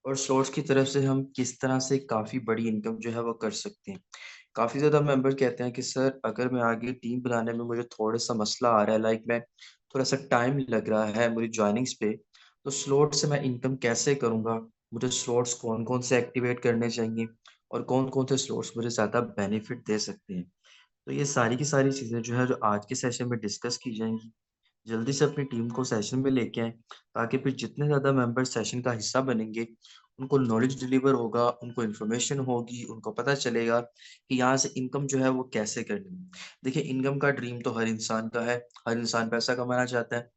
और स्लॉट्स की तरफ से हम किस तरह से काफ़ी बड़ी इनकम जो है वो कर सकते हैं। काफ़ी ज़्यादा मेंबर कहते हैं कि सर अगर मैं आगे टीम बनाने में मुझे थोड़ा-सा मसला आ रहा है, लाइक मैं थोड़ा-सा टाइम लग रहा है मेरी जॉइनिंग्स पे, तो स्लॉट से मैं इनकम कैसे करूँगा? मुझे स्लॉट्स कौन-कौन से एक्टिवेट करने चाहिए और कौन-कौन से स्लॉट्स मुझे ज़्यादा बेनिफिट दे सकते हैं? तो ये सारी की सारी चीज़ें जो है जो आज के सेशन में डिस्कस की जाएँगी। जल्दी से अपनी टीम को सेशन में लेके आएँ, ताकि फिर जितने ज़्यादा मेंबर सेशन का हिस्सा बनेंगे, उनको नॉलेज डिलीवर होगा, उनको इन्फॉर्मेशन होगी, उनको पता चलेगा कि यहाँ से इनकम जो है वो कैसे करनी है। देखिए इनकम का ड्रीम तो हर इंसान का है, हर इंसान पैसा कमाना चाहता है।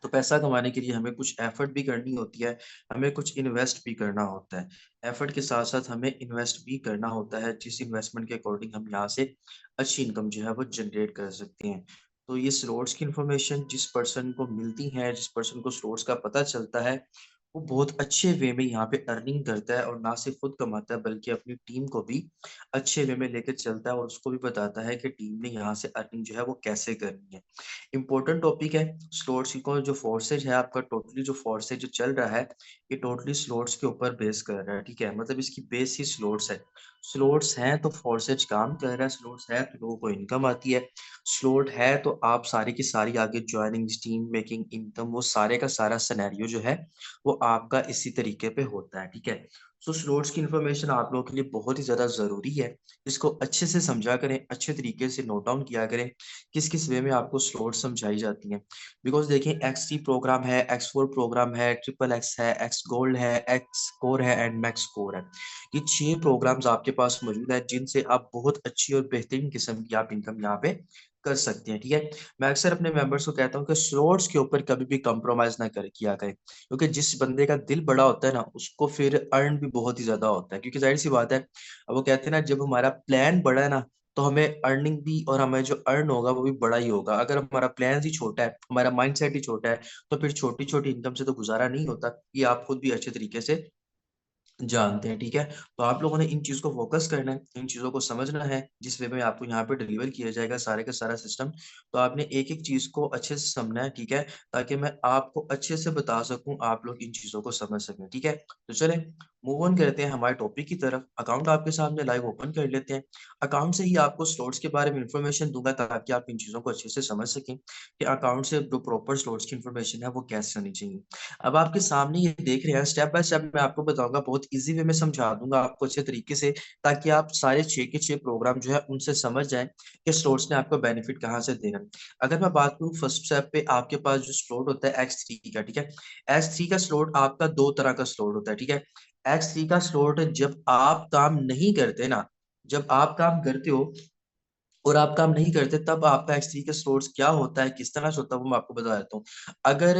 तो पैसा कमाने के लिए हमें कुछ एफर्ट भी करनी होती है, हमें कुछ इन्वेस्ट भी करना होता है। एफर्ट के साथ-साथ हमें इन्वेस्ट भी करना होता है, जिस इन्वेस्टमेंट के अकॉर्डिंग हम यहाँ से अच्छी इनकम जो है वो जनरेट कर सकते हैं। तो ये स्लॉट्स की इन्फॉर्मेशन जिस पर्सन को मिलती है, जिस पर्सन को स्लॉट्स का पता चलता है, वो बहुत अच्छे वे में यहाँ पे अर्निंग करता है और ना सिर्फ खुद कमाता है बल्कि अपनी टीम को भी अच्छे वे में लेके चलता है और उसको भी बताता है कि टीम ने यहाँ से अर्निंग जो है वो कैसे करनी है। इम्पोर्टेंट टॉपिक है। स्लॉट्स को जो फोर्सेज है आपका टोटली जो फोर्सेज जो चल रहा है, ये टोटली स्लॉट्स के ऊपर बेस कर रहा है, ठीक है? मतलब इसकी बेस ही स्लॉट्स है। स्लॉट्स हैं तो फोर्सेज काम कर रहा है, स्लॉट्स है तो लोगों को इनकम आती है। स्लॉट है तो आप सारी की सारी आगे जॉइनिंग, टीम मेकिंग, इनकम वो सारे का सारा सिनेरियो जो है, वो आपका इसी तरीके पे होता है, ठीक है? सो स्लॉट्स की इन्फॉर्मेशन आप लोगों के लिए बहुत ही ज़्यादा ज़रूरी है। इसको अच्छे से समझा करें, अच्छे तरीके से नोट डाउन किया करें। किस-किस वे में आपको स्लॉट समझाई जाती हैं। बिकॉज़ देखिए एक्स3 प्रोग्राम है, एक्स4 प्रोग्राम है, ट्रिपल एक्स है, एक्स गोल्ड है, एक्स कोर है एंड मैक्स कोर है। ये 6 प्रोग्राम्स आपके पास मौजूद हैं जिनसे आप बहुत अच्छी और बेहतरीन किस्म की आप इनकम यहाँ पे कर सकते हैं, ठीक है? मैं अक्सर अपने मेंबर्स को कहता हूँ कि स्लॉट्स के ऊपर कभी भी कंप्रोमाइज़ ना किया करें। क्योंकि जिस बंदे का दिल बड़ा होता है ना, उसको फिर अर्न भी बहुत ही ज़्यादा होता है। क्योंकि ज़ाहिर-सी बात है, अब वो कहते हैं ना जब हमारा प्लान बड़ा है ना, तो हमें अर्निंग भी और हमें जो अर्न होगा वो भी बड़ा ही होगा। अगर हमारा प्लान ही छोटा है, हमारा माइंडसेट ही छोटा है, तो फिर छोटी-छोटी इनकम से तो गुज़ारा नहीं होता। ये आप खुद भी अच्छे तरीके से जानते हैं, ठीक है? तो आप लोगों ने इन चीज़ को फ़ोकस करना है, इन चीज़ों को समझना है, जिस वे में आपको यहाँ पे डिलीवर किया जाएगा सारे का सारा सिस्टम। तो आपने एक-एक चीज़ को अच्छे से समझना है, ठीक है? ताकि मैं आपको अच्छे से बता सकूँ, आप लोग इन चीज़ों को समझ सकें, ठीक है? तो चलें, मूव ऑन करते हैं हमारे टॉपिक की तरफ। अकाउंट आपके सामने लाइव ओपन कर लेते हैं। अकाउंट से ही आपको स्लॉट्स के बारे में इन्फॉर्मेशन दूँगा ताकि आप इन चीज़ों को अच्छे से समझ सकें, कि अकाउंट से जो प्रॉपर स्लॉट्स की इन्फॉर्मेशन है, वो कैसे होनी चाहिए। अब आपके सामने ये देख रहे हैं, स्टेप बाय स्टेप मैं आपको बताऊँगा, बहुत ईज़ी वे में समझा दूँगा आपको अच्छे तरीके से, ताकि आप सारे 6 के 6 प्रोग्राम जो है उनसे समझ जाएँ कि स्लॉट्स ने आपको बेनिफिट कहाँ से देना है। अगर मैं बात करूँ फर्स्ट स्टेप पे आपके पास जो स्लॉट होता है एक्स3 का, ठीक है? एक्स3 का स्लॉट आपका 2 तरह का स्लॉट होता है, ठीक है? एक्स3 का स्लॉट जब आप काम नहीं करते ना, जब आप काम करते हो और आप काम नहीं करते तब आपका एक्स3 का सोर्स क्या होता है, किस तरह से होता है वो मैं आपको बता देता हूँ। अगर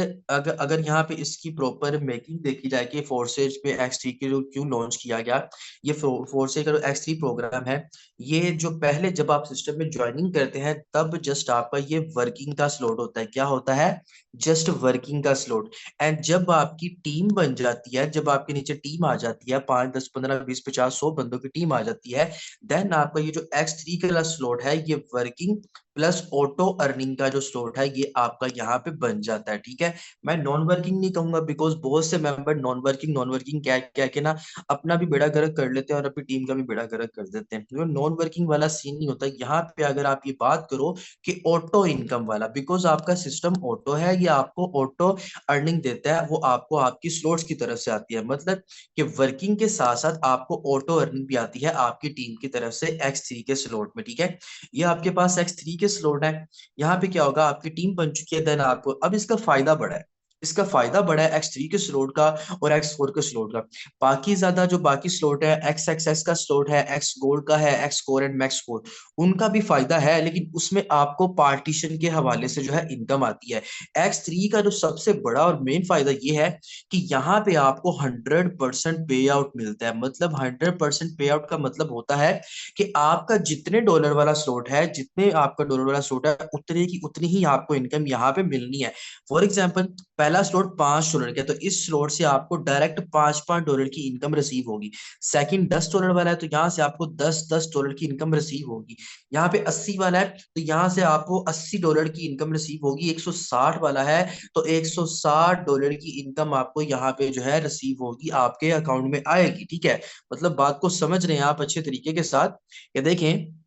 अगर यहाँ पे इसकी प्रॉपर मेकिंग देखी जाए कि फोर्सेज पे एक्स3 के जो क्यों लॉन्च किया गया, ये फोर्सेज का जो एक्स3 प्रोग्राम है, ये जो पहले जब आप सिस्टम में ज्वाइनिंग करते हैं तब जस्ट आपका ये वर्किंग का स्लॉट होता है। क्या होता है? जस्ट वर्किंग का स्लॉट। एंड जब आपकी टीम बन जाती है, जब आपके नीचे टीम आ जाती है 5, 10, 15, 20, 50, 100 बंदों की टीम आ जाती है, देन आपका ये जो एक्स3 का स्लॉट है ये वर्किंग प्लस ऑटो अर्निंग का जो स्लॉट है ये आपका यहाँ पे बन जाता है, ठीक है? मैं नॉन वर्किंग नहीं कहूंगा बिकॉज बहुत से मेंबर नॉन वर्किंग कह कह के ना अपना भी बेड़ा गर्क कर लेते हैं और अपनी टीम का भी बेड़ा गर्क कर देते हैं। तो नॉन वर्किंग वाला सीन नहीं होता यहाँ पे। अगर आप ये बात करो कि ऑटो इनकम वाला, बिकॉज आपका सिस्टम ऑटो है, ये आपको ऑटो अर्निंग देता है, वो आपको आपकी स्लॉट्स की तरफ से आती है। मतलब कि वर्किंग के साथ-साथ आपको ऑटो अर्निंग भी आती है आपकी टीम की तरफ से एक्स3 के स्लॉट में, ठीक है? ये आपके पास एक्स3 के स्लॉट है। यहाँ पे क्या होगा, आपकी टीम बन चुकी है, देन आपको अब इसका फायदा बड़ा है। इसका फायदा बड़ा है एक्स3 के स्लॉट का और एक्स4 के स्लॉट का। बाकी ज्यादा जो बाकी स्लॉट है, एक्स एक्सएस का स्लॉट है, एक्स गोल्ड का है, x core and max core, उनका भी फायदा है, लेकिन उसमें आपको पार्टीशन के हवाले से जो है इनकम आती है। एक्स3 का जो सबसे बड़ा और मेन फायदा ये है कि यहाँ पे आपको 100% पे आउट मिलता है। मतलब 100% पे आउट का मतलब होता है कि आपका जितने डॉलर वाला स्लॉट है, जितने आपका डॉलर वाला स्लॉट है, उतने की उतनी ही आपको इनकम यहाँ पे मिलनी है। फॉर एग्जाम्पल, पहले पहला स्लॉट $5 का है, तो इस स्लॉट से आपको डायरेक्ट $5 की इनकम रिसीव होगी। सेकंड $10 वाला है, तो यहाँ से आपको $10 की इनकम रिसीव होगी। यहाँ पे 80 वाला है, तो यहाँ से आपको $80 की इनकम रिसीव होगी। 160 वाला है, तो $160 की इनकम आपको यहाँ पे जो है रिसीव होगी, आपके अकाउंट में आएगी। ठीक है, मतलब बात को समझ रहे हैं आप अच्छे तरीके के साथ। ये देखें,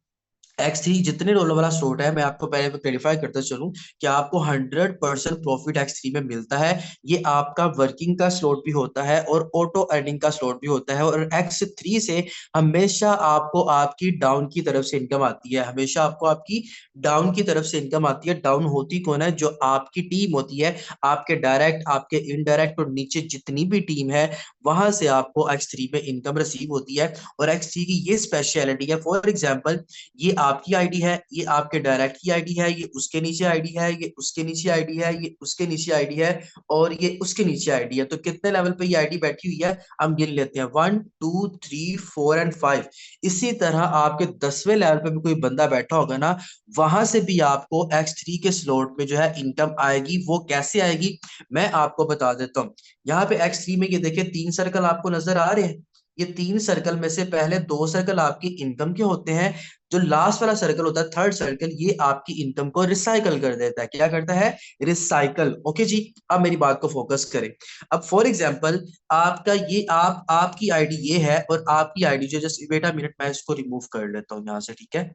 X3 जितने डॉलर वाला स्लॉट है, मैं आपको पहले क्लेरिफाई करते चलूं कि आपको 100% प्रॉफिट X3 में मिलता है। ये आपका वर्किंग का स्लॉट भी होता है और ऑटो अर्निंग का स्लॉट भी होता है। और X3 से हमेशा आपको आपकी डाउन की तरफ से इनकम आती है, हमेशा आपको आपकी डाउन की तरफ से इनकम आती है। डाउन होती कौन है? जो आपकी टीम होती है, आपके डायरेक्ट, आपके इनडायरेक्ट और नीचे जितनी भी टीम है, वहां से आपको X3 में इनकम रिसीव होती है। और X3 की ये स्पेशलिटी है, फॉर एग्जाम्पल ये आपकी आईडी है, ये आपके डायरेक्ट की आईडी है, ये उसके नीचे आईडी है, ये उसके नीचे आईडी है, ये उसके नीचे आईडी है, और ये उसके नीचे आईडी है। तो कितने लेवल पे ये आईडी बैठी हुई है हम गिन लेते हैं, 1 2 3 4 एंड 5। इसी तरह आपके 10वें लेवल पे भी कोई बंदा बैठा होगा ना, वहां से भी आपको X3 के स्लॉट में जो है इनकम आएगी। वो कैसे आएगी मैं आपको बता देता हूँ। यहाँ पे X3 में ये देखिए 3 सर्कल आपको नजर आ रहे हैं। ये 3 सर्कल में से पहले 2 सर्कल आपकी इनकम के होते हैं। जो लास्ट वाला सर्कल होता है, थर्ड सर्कल, ये आपकी इनकम को रिसाइकल कर देता है। क्या करता है? रिसाइकल। ओके जी, अब मेरी बात को फोकस करें। अब फॉर एग्जांपल आपका ये आपकी आईडी ये है, और आपकी आईडी जो, जस्ट वेट अ मिनट, मैं इसको रिमूव कर लेता हूँ यहाँ से। ठीक है,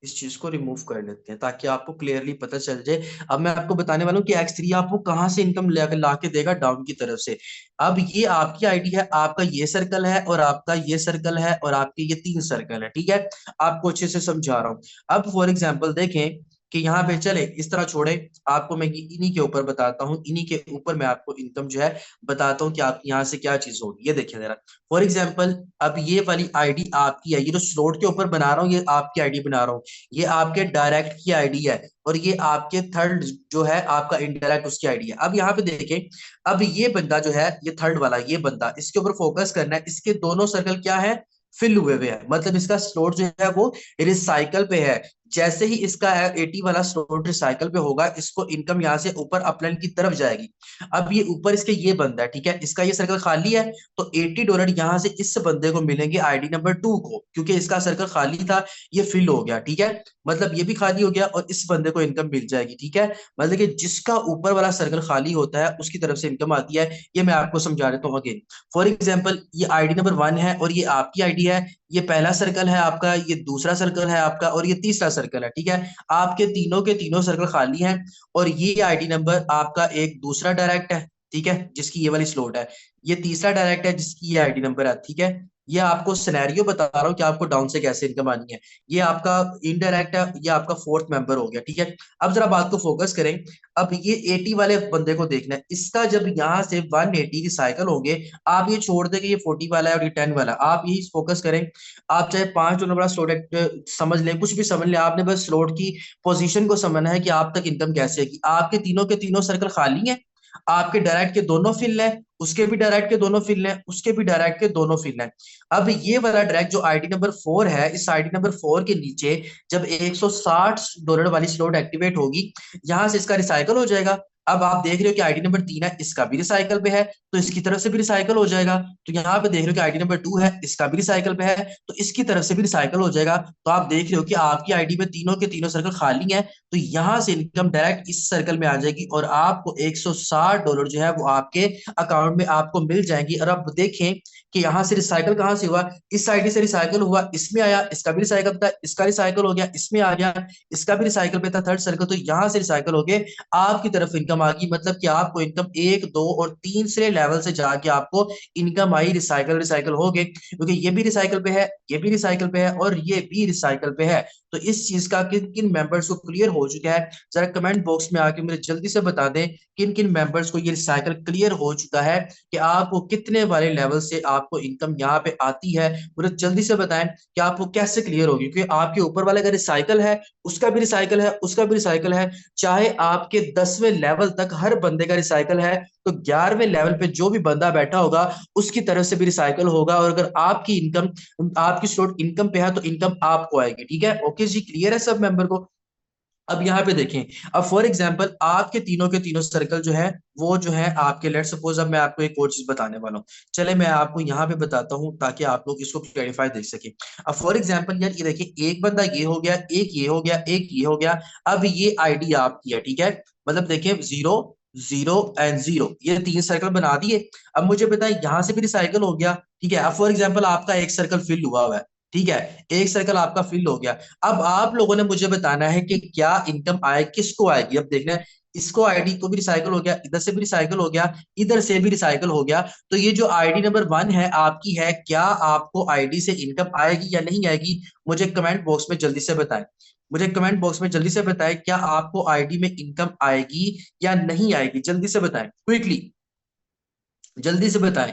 इस चीज को रिमूव कर लेते हैं ताकि आपको क्लियरली पता चल जाए। अब मैं आपको बताने वाला हूँ कि X3 आपको कहाँ से इनकम ला के देगा, डाउन की तरफ से। अब ये आपकी आईडी है, आपका ये सर्कल है, और आपका ये सर्कल है, और आपके ये 3 सर्कल है। ठीक है, आपको अच्छे से समझा रहा हूँ। अब फॉर एग्जाम्पल देखें कि यहाँ पे चले, इस तरह छोड़े, आपको मैं इन्हीं के ऊपर बताता हूँ, इन्हीं के ऊपर मैं आपको इनकम जो है बताता हूँ कि आप यहाँ से क्या चीज होगी। ये देखिए जरा, फॉर एग्जाम्पल अब ये वाली आईडी आपकी है, ये जो स्लॉट के ऊपर बना रहा हूँ ये आपकी आईडी बना रहा हूँ। ये आपके डायरेक्ट की आईडी है, और ये आपके थर्ड जो है आपका इनडायरेक्ट उसकी आईडी है। अब यहाँ पे देखें, अब ये बंदा जो है, ये थर्ड वाला, ये बंदा, इसके ऊपर फोकस करना है। इसके दोनों सर्कल क्या है? फिल हुए हुए हैं, मतलब इसका स्लॉट जो है वो रिसाइकल पे है। जैसे ही इसका 80 वाला स्लॉट रिसाइकल पे होगा, इसको इनकम यहाँ से ऊपर अपलाइन की तरफ जाएगी। अब ये ऊपर इसके ये बंदा है, ठीक है, इसका ये सर्कल खाली है, तो $80 यहाँ से इस बंदे को मिलेंगे आईडी नंबर 2 को, क्योंकि इसका सर्कल खाली था, ये फिल हो गया। ठीक है, मतलब ये भी खाली हो गया और इस बंदे को इनकम मिल जाएगी। ठीक है, मतलब कि जिसका ऊपर वाला सर्कल खाली होता है उसकी तरफ से इनकम आती है। ये मैं आपको समझा देता हूँ अगेन। फॉर एग्जाम्पल ये आईडी नंबर 1 है, और ये आपकी आईडी है। ये पहला सर्कल है आपका, ये दूसरा सर्कल है आपका, और ये तीसरा सर्कल है। ठीक है, आपके तीनों के तीनों सर्कल खाली हैं, और ये आईडी नंबर आपका एक दूसरा डायरेक्ट है, ठीक है, जिसकी ये वाली स्लॉट है। ये तीसरा डायरेक्ट है जिसकी ये आईडी नंबर है। ठीक है, ये आपको सिनेरियो बता रहा हूँ कि आपको डाउन से कैसे इनकम आनी है। ये आपका इनडायरेक्ट है, ये आपका फोर्थ मेंबर हो गया। ठीक है, अब जरा बात को फोकस करें। अब ये 80 वाले बंदे को देखना है, इसका जब यहाँ से 180 रिसाइकल होंगे, आप ये छोड़ देंगे ये 40 वाला है और ये 10 वाला, आप यही फोकस करें। आप चाहे $5 बड़ा स्लॉट समझ लें, कुछ भी समझ लें, आपने बस स्लॉट की पोजीशन को समझना है कि आप तक इनकम कैसे है। कि आपके तीनों के तीनों सर्कल खाली हैं, आपके डायरेक्ट के दोनों फिल है, उसके भी डायरेक्ट के दोनों फिल है, उसके भी डायरेक्ट के दोनों फिल है। अब ये वाला डायरेक्ट जो आईडी नंबर 4 है, इस आईडी नंबर 4 के नीचे जब $160 वाली स्लॉट एक्टिवेट होगी, यहां से इसका रिसाइकल हो जाएगा। अब आप देख रहे हो कि आईडी नंबर 3 है, इसका भी रिसाइकल पे है, तो इसकी तरफ से भी रिसाइकल हो जाएगा। तो यहाँ पे देख रहे हो कि आईडी नंबर 2 है, इसका भी रिसाइकल पे है, तो इसकी तरफ से भी रिसाइकल हो जाएगा। तो आप देख रहे हो कि आपकी आईडी में तीनों के तीनों सर्कल खाली है, तो यहां से इनकम डायरेक्ट इस सर्कल में आ जाएगी, और आपको $160 जो है वो आपके अकाउंट में आपको मिल जाएंगी। और अब देखें कि यहाँ से रिसाइकल कहाँ से हुआ, इस आईडी से रिसाइकल हुआ, इसमें आया, इसका भी रिसाइकल था, इसका रिसाइकल हो गया, इसमें आ गया, इसका भी रिसाइकल पे था थर्ड सर्कल, तो यहाँ से रिसाइकल हो गए, आपकी तरफ इनकम आ गई। मतलब कि आपको इनकम 1 2 और 3 से लेवल से जाके आपको इनकम आई, रिसाइकल रिसाइकल हो गए, क्योंकि ये भी रिसाइकल पे है, ये भी रिसाइकल पे है, और ये भी रिसाइकल पे है। तो इस चीज का किन किन मेंबर्स को क्लियर हो चुका है, जरा कमेंट बॉक्स में आके मुझे जल्दी से बता दें किन किन मेंबर्स को ये रिसाइकल क्लियर हो चुका है, कि आपको कितने वाले लेवल से आपको इनकम यहाँ पे आती है। मुझे जल्दी से बताएं कि आपको कैसे क्लियर होगी, क्योंकि आपके ऊपर वाले का रिसाइकल है, उसका भी रिसाइकल है, उसका भी रिसाइकल है। चाहे आपके 10वें लेवल तक हर बंदे का रिसाइकल है, तो 11वें लेवल पे जो भी बंदा बैठा होगा उसकी तरफ से भी रिसाइकल होगा। और अगर आपकी इनकम, आपकी स्लॉट इनकम पे है, तो इनकम आपको आएगी। ठीक है, ओके जी, क्लियर है सब मेंबर को? अब यहाँ पे देखें, अब फॉर एग्जांपल आपके तीनों के तीनों सर्कल जो है वो जो है आपके, लेट सपोज, अब मैं आपको एक और चीज बताने वाला हूँ। चले मैं आपको यहाँ पे बताता हूँ ताकि आप लोग इसको क्लैरिफाई देख सके। अब फॉर एग्जांपल यार ये देखिए, एक बंदा ये हो गया, एक ये हो गया, एक ये हो गया। अब ये आईडी आपकी है, ठीक है। मतलब देखिए, जीरो, जीरो एंड जीरो, ये तीन सर्कल बना दिए। अब मुझे बताएं, यहाँ से भी रिसाइकल हो गया, ठीक है। अब फॉर एग्जाम्पल आपका एक सर्कल फिल हुआ है, ठीक है, एक सर्कल आपका फिल हो गया। अब आप लोगों ने मुझे बताना है कि क्या इनकम आए, किसको आएगी। अब देखना है, इसको आईडी को भी रिसाइकल हो गया, इधर से भी रिसाइकल हो गया, इधर से भी रिसाइकल हो गया। तो ये जो आईडी नंबर 1 है आपकी है, क्या आपको आईडी से इनकम आएगी या नहीं आएगी? मुझे कमेंट बॉक्स में जल्दी से बताएं। मुझे कमेंट बॉक्स में जल्दी से बताएं, क्या आपको आईडी में इनकम आएगी या नहीं आएगी? जल्दी से बताएं, क्विकली, जल्दी से बताएं।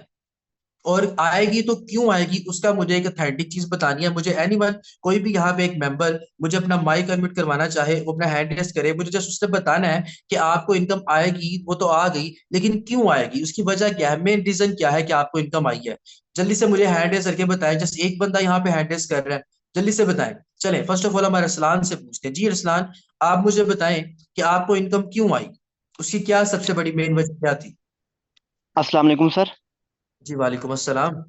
और आएगी तो क्यों आएगी, उसका मुझे एक अथेंटिक चीज बतानी है। मुझे एनीवन, कोई भी यहाँ पे एक मेंबर मुझे अपना माइक अनम्यूट करवाना चाहे, वो अपना हैंड रेस करे, मुझे जस्ट उससे बताना है कि आपको इनकम आएगी, वो तो आ गई, लेकिन क्यों आएगी, उसकी वजह क्या है, मेन रीजन क्या है कि आपको इनकम आई है। जल्दी से मुझे हैंड रेस करके बताएं। जस्ट एक बंदा यहाँ पे हैंड रेस कर रहा है, जल्दी से बताएं। चले फर्स्ट ऑफ ऑल हमारे रसलान से पूछते हैं। जी रसलान, आप मुझे बताएं कि आपको इनकम क्यों आई, उसकी क्या सबसे बड़ी मेन वजह क्या थी? अस्सलाम वालेकुम सर। जी वालेकुम अस्सलाम।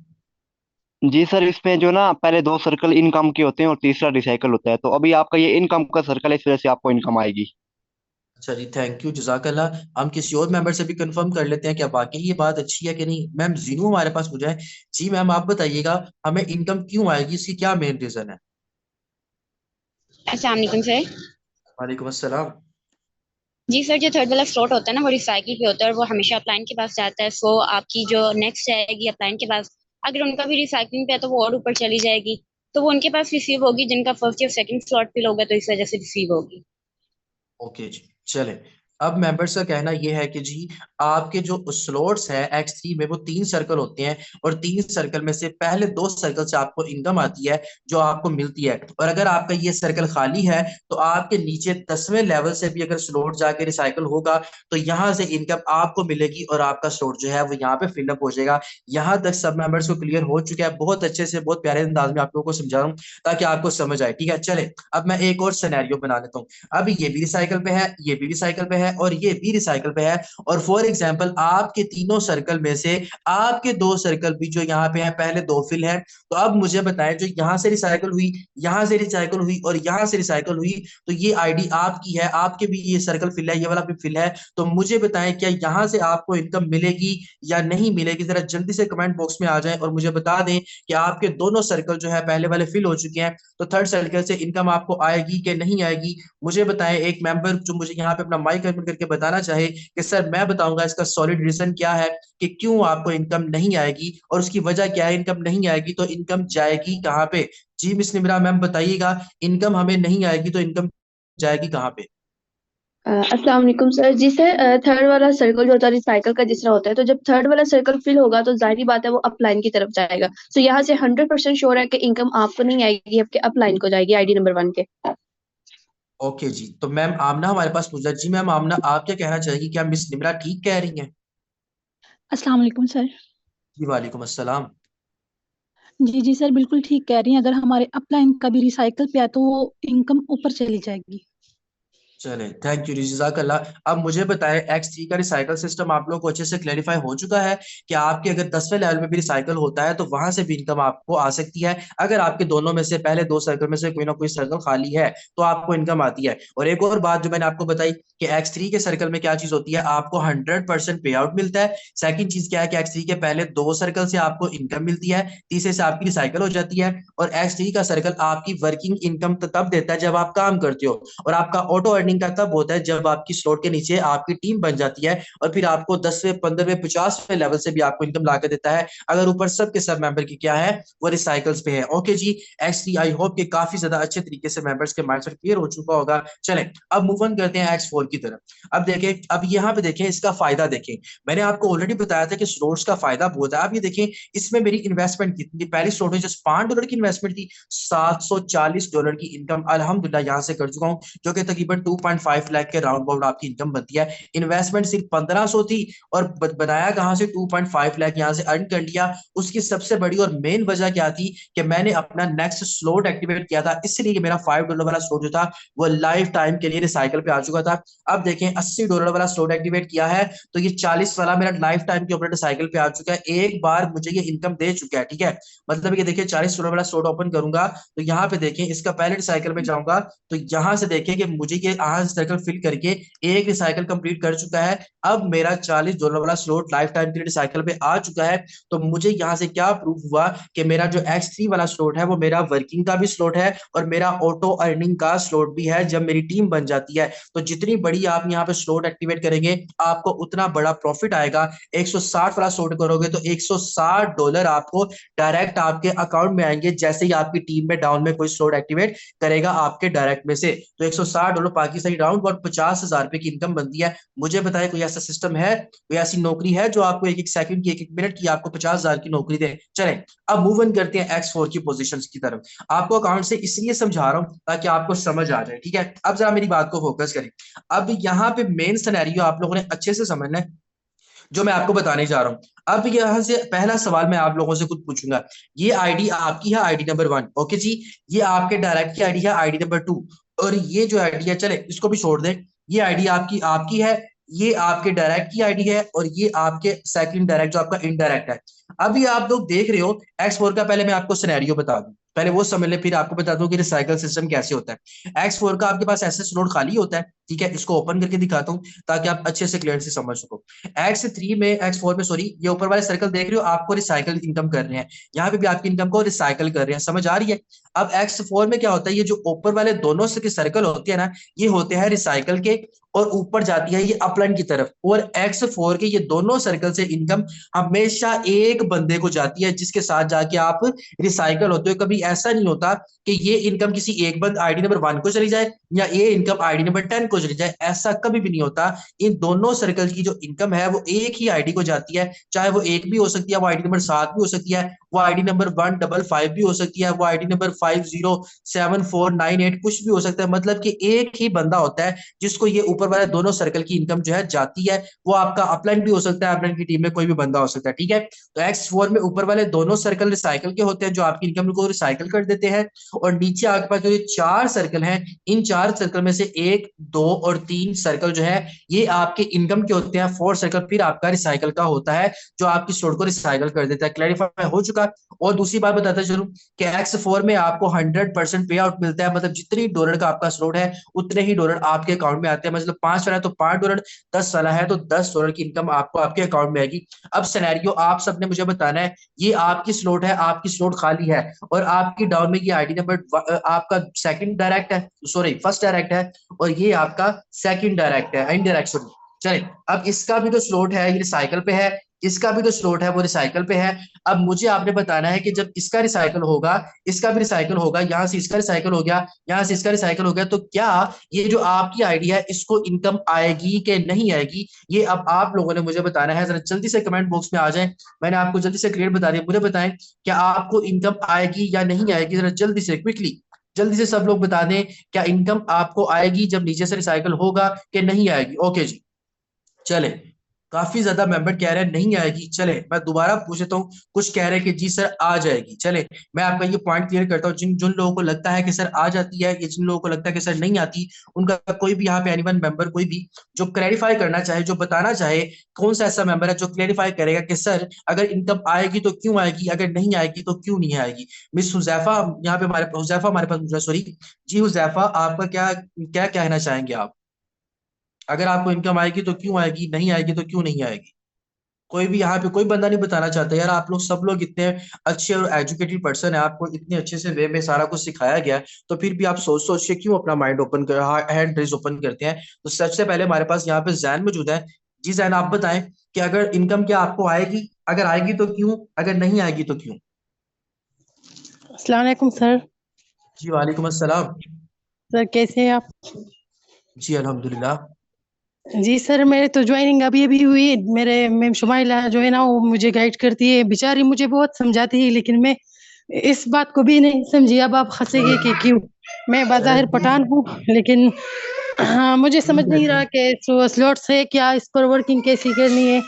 जी सर, इसमें जो ना पहले दो सर्कल इनकम के होते हैं और तीसरा रिसाइकल होता है, तो अभी आपका ये इनकम का सर्कल है, इस वजह से आपको इनकम आएगी। अच्छा जी, थैंक यू, जजाकल्ला। हम किसी और मेंबर से भी कंफर्म कर लेते हैं क्या वाकई ये बात अच्छी है कि नहीं। मैम जीनू हमारे पास मुझे है। जी मैम, आप बताइएगा हमें इनकम क्यों आएगी, इसकी क्या मेन रीजन है? अस्सलाम वालेकुम सर। वालेकुम अस्सलाम। जी सर, जो थर्ड वाला स्लॉट होता है ना, वो रिसाइकिल पे होता है और वो हमेशा अपलाइन के पास जाता है। सो आपकी जो नेक्स्ट जाएगी अपलाइन के पास, अगर उनका भी रिसाइकलिंग पे है तो वो और ऊपर चली जाएगी। तो वो उनके पास रिसीव होगी जिनका फर्स्ट या सेकंड स्लॉट फिल होगा, तो इस वजह से रिसीव होगी। ओके जी, चले। अब मेंबर्स का कहना यह है कि जी आपके जो स्लॉट्स है X3 में, वो तीन सर्कल होते हैं, और तीन सर्कल में से पहले दो सर्कल से आपको इनकम आती है, जो आपको मिलती है। और अगर आपका ये सर्कल खाली है तो आपके नीचे 10वें लेवल से भी अगर स्लॉट जाके रिसाइकल होगा तो यहाँ से इनकम आपको मिलेगी और आपका स्लॉट जो है वो यहाँ पे फिलअप हो जाएगा। यहाँ तक सब मेंबर्स को क्लियर हो चुका है? बहुत अच्छे से, बहुत प्यारे अंदाज में आप लोगों को समझा रहा हूँ ताकि आपको समझ आए, ठीक है। चले, अब मैं एक और सिनेरियो बना लेता हूँ। अब ये भी रिसाइकल पे है, ये भी रिसाइकल पे है, और ये भी रिसाइकल पे है। और फॉर एग्जांपल आपके तीनों सर्कल में से आपके दो सर्कल भी जो यहाँ पे हैं, पहले दो फिल है। तो अब मुझे बताएं, जो यहाँ से रिसाइकल हुई, यहाँ से रिसाइकल हुई और यहाँ से रिसाइकल हुई, तो ये आईडी आपकी है, आपके भी ये सर्कल फिल है, ये वाला भी फिल है। तो मुझे बताएं, क्या यहाँ से आपको इनकम मिलेगी या नहीं मिलेगी? जरा जल्दी से कमेंट बॉक्स में आ जाएं और मुझे बता दें कि आपके दोनों सर्कल जो है पहले वाले फिल हो चुके हैं, तो थर्ड सर्कल से इनकम आपको आएगी कि नहीं आएगी? मुझे बताएं एक मेंबर जो मुझे यहाँ पे अपना माइक अनम्यूट करके बताना चाहे कि सर मैं बताऊंगा इसका सॉलिड रीजन क्या है कि क्यों आपको इनकम नहीं आएगी और उसकी वजह क्या है। इनकम नहीं आएगी तो इनकम जाएगी कहाँ पे? जी मिस निमरा मैम बताइएगा, इनकम हमें नहीं आएगी तो इनकम जाएगी कहाँ पे? अस्सलाम वालेकुम सर। जी सर, थर्ड वाला सर्कल जो होता है रिसाइकल का जिस तरह होता है, तो जब थर्ड वाला सर्कल फिल होगा तो जाहिर बात है वो अपलाइन की तरफ जाएगा। तो यहाँ से 100% श्योर है कि इनकम आपको नहीं आएगी, आपके अपलाइन को जाएगी, आईडी नंबर 1 के। ओके जी, तो मैम आमना हमारे पास पूछा। जी मैम आमना, आप क्या कहना चाहेगी, क्या मिस निमरा ठीक कह रही हैं? अस्सलाम वालेकुम सर। जी वालेकुम अस्सलाम। जी जी सर, बिल्कुल ठीक कह रही हैं। अगर हमारे अपलाइन का भी रिसाइकल पे है तो वो इनकम ऊपर चली जाएगी। चले, थैंक यू जज़ाकल्लाह। अब मुझे बताएं, X3 का रिसाइकल सिस्टम आप लोगों को अच्छे से क्लेरिफाई हो चुका है कि आपके अगर 10वें लेवल में भी रिसाइकल होता है तो वहां से भी इनकम आपको आ सकती है। अगर आपके दोनों में से पहले दो सर्कल में से कोई ना कोई सर्कल खाली है तो आपको इनकम आती है। और एक और बात जो मैंने आपको बताई कि X3 के सर्कल में क्या चीज होती है, आपको 100% पे आउट मिलता है। सेकंड चीज क्या है कि X3 के पहले दो सर्कल से आपको इनकम मिलती है, तीसरे से आपकी रिसाइकल हो जाती है। और X3 का सर्कल आपकी वर्किंग इनकम तब देता है जब आप काम करते हो, और आपका ऑटो अर्निंग का तब होता है जब आपकी स्लॉट के नीचे आपकी टीम बन जाती है, और फिर आपको 10वें 15वें 50वें लेवल से भी आपको इनकम ला के देता है, अगर ऊपर सब के सब मेंबर की क्या है, वो रिसाइकल्स पे है। ओके जी, एक्स आई होप के काफी ज्यादा अच्छे तरीके से मेंबर्स के माइंडसेट क्लियर हो चुका होगा। चलें, अब मूव ऑन करते हैं X4 की तरफ। अब देखें, अब यहाँ पे देखें इसका फायदा देखें। मैंने आपको ऑलरेडी बताया था कि स्लॉट्स का फायदा बहुत है। अब ये देखें, इसमें मेरी इन्वेस्टमेंट कितनी, पहली स्लॉट में जस्ट $5 की इन्वेस्टमेंट थी, $740 की इनकम अल्हम्दुलिल्लाह यहाँ से कर चुका हूँ, जो कि तकरीबन 2.5 लाख के राउंड अबाउट आपकी इनकम बनती है। इन्वेस्टमेंट सिर्फ 1500 थी और बनाया कहां से 2.5 लाख यहां से अर्न कर लिया। उसकी सबसे बड़ी और मेन वजह क्या थी कि मैंने अपना नेक्स्ट स्लॉट एक्टिवेट किया था, इसलिए मेरा $5 वाला स्लॉट जो था वो लाइफ टाइम के लिए रिसाइकल पे आ चुका था। अब देखें $80 वाला स्लॉट एक्टिवेट किया है तो ये 40 वाला मेरा लाइफ टाइम के ऊपर रिसाइकल पे आ चुका है, एक बार मुझे ये इनकम दे चुका है। ठीक है, मतलब ये देखिए $40 वाला स्लॉट ओपन करूंगा तो यहाँ पे देखें इसका पहले रिसाइकल में जाऊंगा तो यहां से देखें कि मुझे ये सर्कल फिल करके एक रिसाइकल कंप्लीट कर चुका है। अब मेरा $40 वाला स्लॉट लाइफ टाइम के लिए रिसाइकल पे आ चुका है। तो मुझे यहाँ से क्या प्रूफ हुआ कि मेरा जो X3 वाला स्लॉट है वो मेरा वर्किंग का भी स्लॉट है और मेरा ऑटो अर्निंग का स्लॉट भी है जब मेरी टीम बन जाती है। तो जितनी बड़ी आप यहाँ पे स्लॉट एक्टिवेट करेंगे आपको उतना बड़ा प्रॉफिट आएगा। 160 वाला स्लॉट करोगे तो $160 आपको डायरेक्ट आपके अकाउंट में आएंगे जैसे ही आपकी टीम में डाउन में कोई स्लॉट एक्टिवेट करेगा आपके डायरेक्ट में से। तो $160 पाकिस्तानी राउंड और 50,000 रुपए की इनकम बनती है। मुझे बताए कोई ऐसा सिस्टम है, कोई ऐसी नौकरी है जो आपको एक एक सेकंड की एक एक मिनट की आपको 50,000 की नौकरी दे? चले अब मूव ऑन करते हैं X4 की पोजीशंस की तरफ। आपको अकाउंट से इसलिए समझा रहा हूं ताकि आपको समझ आ जाए। ठीक है, अब जरा मेरी बात को फोकस करें। अब यहाँ पे मेन सिनेरियो आप लोगों ने अच्छे से समझना है जो मैं आपको बताने जा रहा हूं। अब यहां से पहला सवाल मैं आप लोगों से कुछ पूछूंगा। ये आईडी आपकी है, आईडी नंबर 1, ओके जी। ये आपके डायरेक्ट की आईडी है, आईडी नंबर 2। और ये जो आईडी है, चले इसको भी छोड़ दें, ये आईडी आपकी आपकी है, ये आपके डायरेक्ट की आईडी है और ये आपके सेकंड डायरेक्ट जो आपका इनडायरेक्ट है। अभी आप लोग देख रहे हो X4 का, पहले मैं आपको सिनेरियो बता दूं, पहले वो समझ ले फिर आपको बता दूं कि रिसाइकल सिस्टम कैसे होता है। X4 का आपके पास ऐसे स्लॉट खाली होता है, ठीक है, इसको ओपन करके दिखाता हूं ताकि आप अच्छे से क्लियर से समझ सको। X4 में सॉरी, ये ऊपर वाले सर्कल देख रहे हो, आपको रिसाइकल इनकम कर रहे हैं, यहाँ पे भी आपकी इनकम को रिसाइकल कर रहे हैं, समझ आ रही है। अब X4 में क्या होता है, ये जो ऊपर वाले दोनों से सर्कल होते हैं ना, ये होते हैं रिसाइकल के और ऊपर जाती है ये अपलाइन की तरफ। और X4 के ये दोनों सर्कल से इनकम हमेशा एक बंदे को जाती है जिसके साथ जाके आप रिसाइकल होते हो। कभी ऐसा नहीं होता कि ये इनकम किसी एक बंद आईडी नंबर 1 को चली जाए या ये इनकम आईडी नंबर 10 को चली जाए, ऐसा कभी भी नहीं होता। इन दोनों सर्कल की जो इनकम है वो एक ही आईडी को जाती है, चाहे वो एक भी हो सकती है, वो आईडी नंबर 7 भी हो सकती है, वो आईडी नंबर 155 भी हो सकती है, वो आईडी नंबर 507498 कुछ भी हो सकता है। मतलब कि एक ही बंदा होता है जिसको ये ऊपर वाले दोनों सर्कल की इनकम जो है जाती है। वो आपका अपलाइन भी हो सकता है, अपलाइन की टीम में कोई भी बंदा हो सकता है। ठीक है, तो X4 में ऊपर वाले दोनों सर्कल रिसाइकल के होते हैं जो आपकी इनकम को रिसाइकल कर देते हैं। और नीचे आपके पास जो ये 4 सर्कल हैं, इन 4 सर्कल में से 1, 2 और 3 सर्कल जो है ये आपके इनकम के होते हैं। 4 सर्कल फिर आपका रिसाइकल का होता है जो आपकी स्लॉट को रिसाइकल कर देता है। क्लैरिफाई हो चुका। और दूसरी बात बताता चलूं कि X4 में आपको 100% पे आउट मिलता है, मतलब जितनी डॉलर का आपका स्लॉट है उतने ही डॉलर आपके अकाउंट में आते हैं। मतलब 5 वाला है तो $5, 10 वाला है तो $10 की इनकम आपको आपके अकाउंट में आएगी। अब सिनेरियो आप सबने मुझे बताना है, ये आपकी स्लॉट है, आपकी स्लॉट खाली है और आपकी डाउन में ये आईडी नंबर आपका सेकंड डायरेक्ट है, सॉरी फर्स्ट डायरेक्ट है, और ये आपका सेकंड डायरेक्ट है, इनडायरेक्ट सॉरी। चले अब इसका भी जो स्लॉट है ये रिसाइकल पे है, इसका भी जो स्लॉट है वो रिसाइकल पे है। अब मुझे आपने बताना है कि जब इसका रिसाइकल होगा, इसका भी रिसाइकल होगा, यहां से इसका रिसाइकल हो गया, यहां से इसका रिसाइकल हो गया, तो क्या ये जो आपकी आईडी है इसको इनकम आएगी कि नहीं आएगी, ये अब आप लोगों ने मुझे बताना है। जरा जल्दी से कमेंट बॉक्स में आ जाए, मैंने आपको जल्दी से क्लियर बता दिया, मुझे बताएं क्या आपको इनकम आएगी या नहीं आएगी। जरा जल्दी से क्विकली जल्दी से सब लोग बता दें क्या इनकम आपको आएगी जब नीचे से रिसाइकल होगा कि नहीं आएगी। ओके जी, चले काफी ज्यादा मेंबर कह रहे हैं नहीं आएगी। चले मैं दोबारा पूछ लेता हूँ, कुछ कह रहे हैं कि जी सर आ जाएगी। चले मैं आपका ये पॉइंट क्लियर करता हूँ, जिन लोगों को लगता है कि सर आ जाती है, या जिन लोगों को लगता है कि सर नहीं आती, उनका कोई भी यहाँ पे एनीवन मेंबर कोई भी जो क्लैरिफाई करना चाहे, जो बताना चाहे, कौन सा ऐसा मेंबर है जो क्लैरिफाई करेगा कि सर अगर इनकम आएगी तो क्यों आएगी, अगर नहीं आएगी तो क्यों नहीं आएगी। मिस हुजैफा यहाँ पे हुजैफा हमारे पास, सॉरी जी हुजैफा, आपका क्या क्या कहना चाहेंगे आप? अगर आपको इनकम आएगी तो क्यों आएगी, नहीं आएगी तो क्यों नहीं आएगी? कोई भी यहाँ पे कोई बंदा नहीं बताना चाहता। यार आप लोग सब लोग इतने अच्छे और एजुकेटेड पर्सन है, आपको इतने अच्छे से वे में सारा कुछ सिखाया गया है, तो फिर भी आप सोच सोच के क्यों अपना माइंड ओपन कर हैंड रेज ओपन करते हैं। तो सबसे पहले हमारे पास यहाँ पे जैन मौजूद है। जी जैन आप बताएं कि अगर इनकम क्या आपको आएगी, अगर आएगी तो क्यों, अगर नहीं आएगी तो क्यों? अस्सलाम वालेकुम सर। जी वालेकुम अस्सलाम। सर कैसे हैं आप? जी अल्हम्दुलिल्लाह। जी सर मेरे तो ज्वाइनिंग अभी अभी हुई। मेरे मैम शुमाइला जो है ना वो मुझे गाइड करती है, बेचारी मुझे बहुत समझाती है, लेकिन मैं इस बात को भी नहीं समझी। अब आप हंसेंगे कि क्यों, मैं बाज़ाहिर पठान हूँ लेकिन हाँ, मुझे समझ ठीक है नहीं जी। रहा कि स्लॉट्स है क्या, इस पर वर्किंग कैसी करनी है।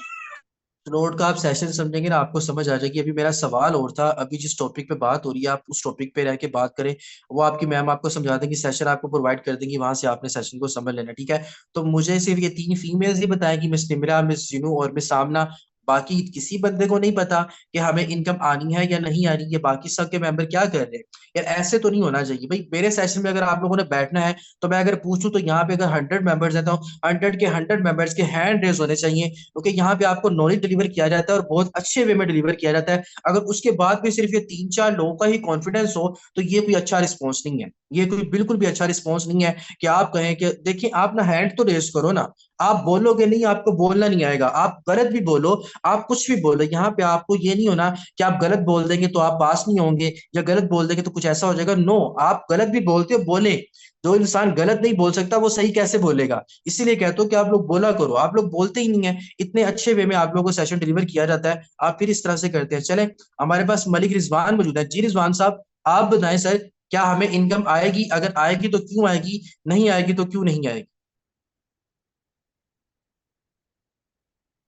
नोट का आप सेशन समझेंगे ना, आपको समझ आ जाएगी। अभी मेरा सवाल और था, अभी जिस टॉपिक पे बात हो रही है आप उस टॉपिक पे रह के बात करें, वो आपकी मैम आपको समझा देंगी, सेशन आपको प्रोवाइड कर देंगी, वहां से आपने सेशन को समझ लेना, ठीक है। तो मुझे सिर्फ ये 3 फीमेल्स ही बताएंगी, मिस निमरा, मिस जिनू और मिस सामना। बाकी किसी बंदे को नहीं पता कि हमें इनकम आनी है या नहीं आ रही है, बाकी सब के मेंबर क्या कर रहे हैं। यार ऐसे तो नहीं होना चाहिए भाई। मेरे सेशन में अगर आप लोगों ने बैठना है तो मैं अगर पूछूं तो यहाँ पे अगर 100 मेंबर्स है तो 100 के 100 मेंबर्स के हैंड रेज होने चाहिए, क्योंकि यहाँ पे आपको नॉलेज डिलीवर किया जाता है और बहुत अच्छे वे में डिलीवर किया जाता है। अगर उसके बाद भी सिर्फ ये 3-4 लोगों का ही कॉन्फिडेंस हो तो ये कोई अच्छा रिस्पॉन्स नहीं है। ये कोई बिल्कुल भी अच्छा रिस्पॉन्स नहीं है कि आप कहें कि देखिए आप ना हैंड तो रेज करो ना। आप बोलोगे नहीं, आपको बोलना नहीं आएगा, आप गलत भी बोलो, आप कुछ भी बोलो, यहाँ पे आपको ये नहीं होना कि आप गलत बोल देंगे तो आप पास नहीं होंगे या गलत बोल देंगे तो कुछ ऐसा हो जाएगा। नो, आप गलत भी बोलते हो, बोले। जो इंसान गलत नहीं बोल सकता वो सही कैसे बोलेगा। इसीलिए कहता हूँ कि आप लोग बोला करो, आप लोग बोलते ही नहीं है। इतने अच्छे वे में आप लोगों को सेशन डिलीवर किया जाता है, आप फिर इस तरह से करते हैं। चले, हमारे पास मलिक रिजवान मौजूद है। जी रिजवान साहब, आप बताएं सर, क्या हमें इनकम आएगी? अगर आएगी तो क्यों आएगी, नहीं आएगी तो क्यों नहीं आएगी?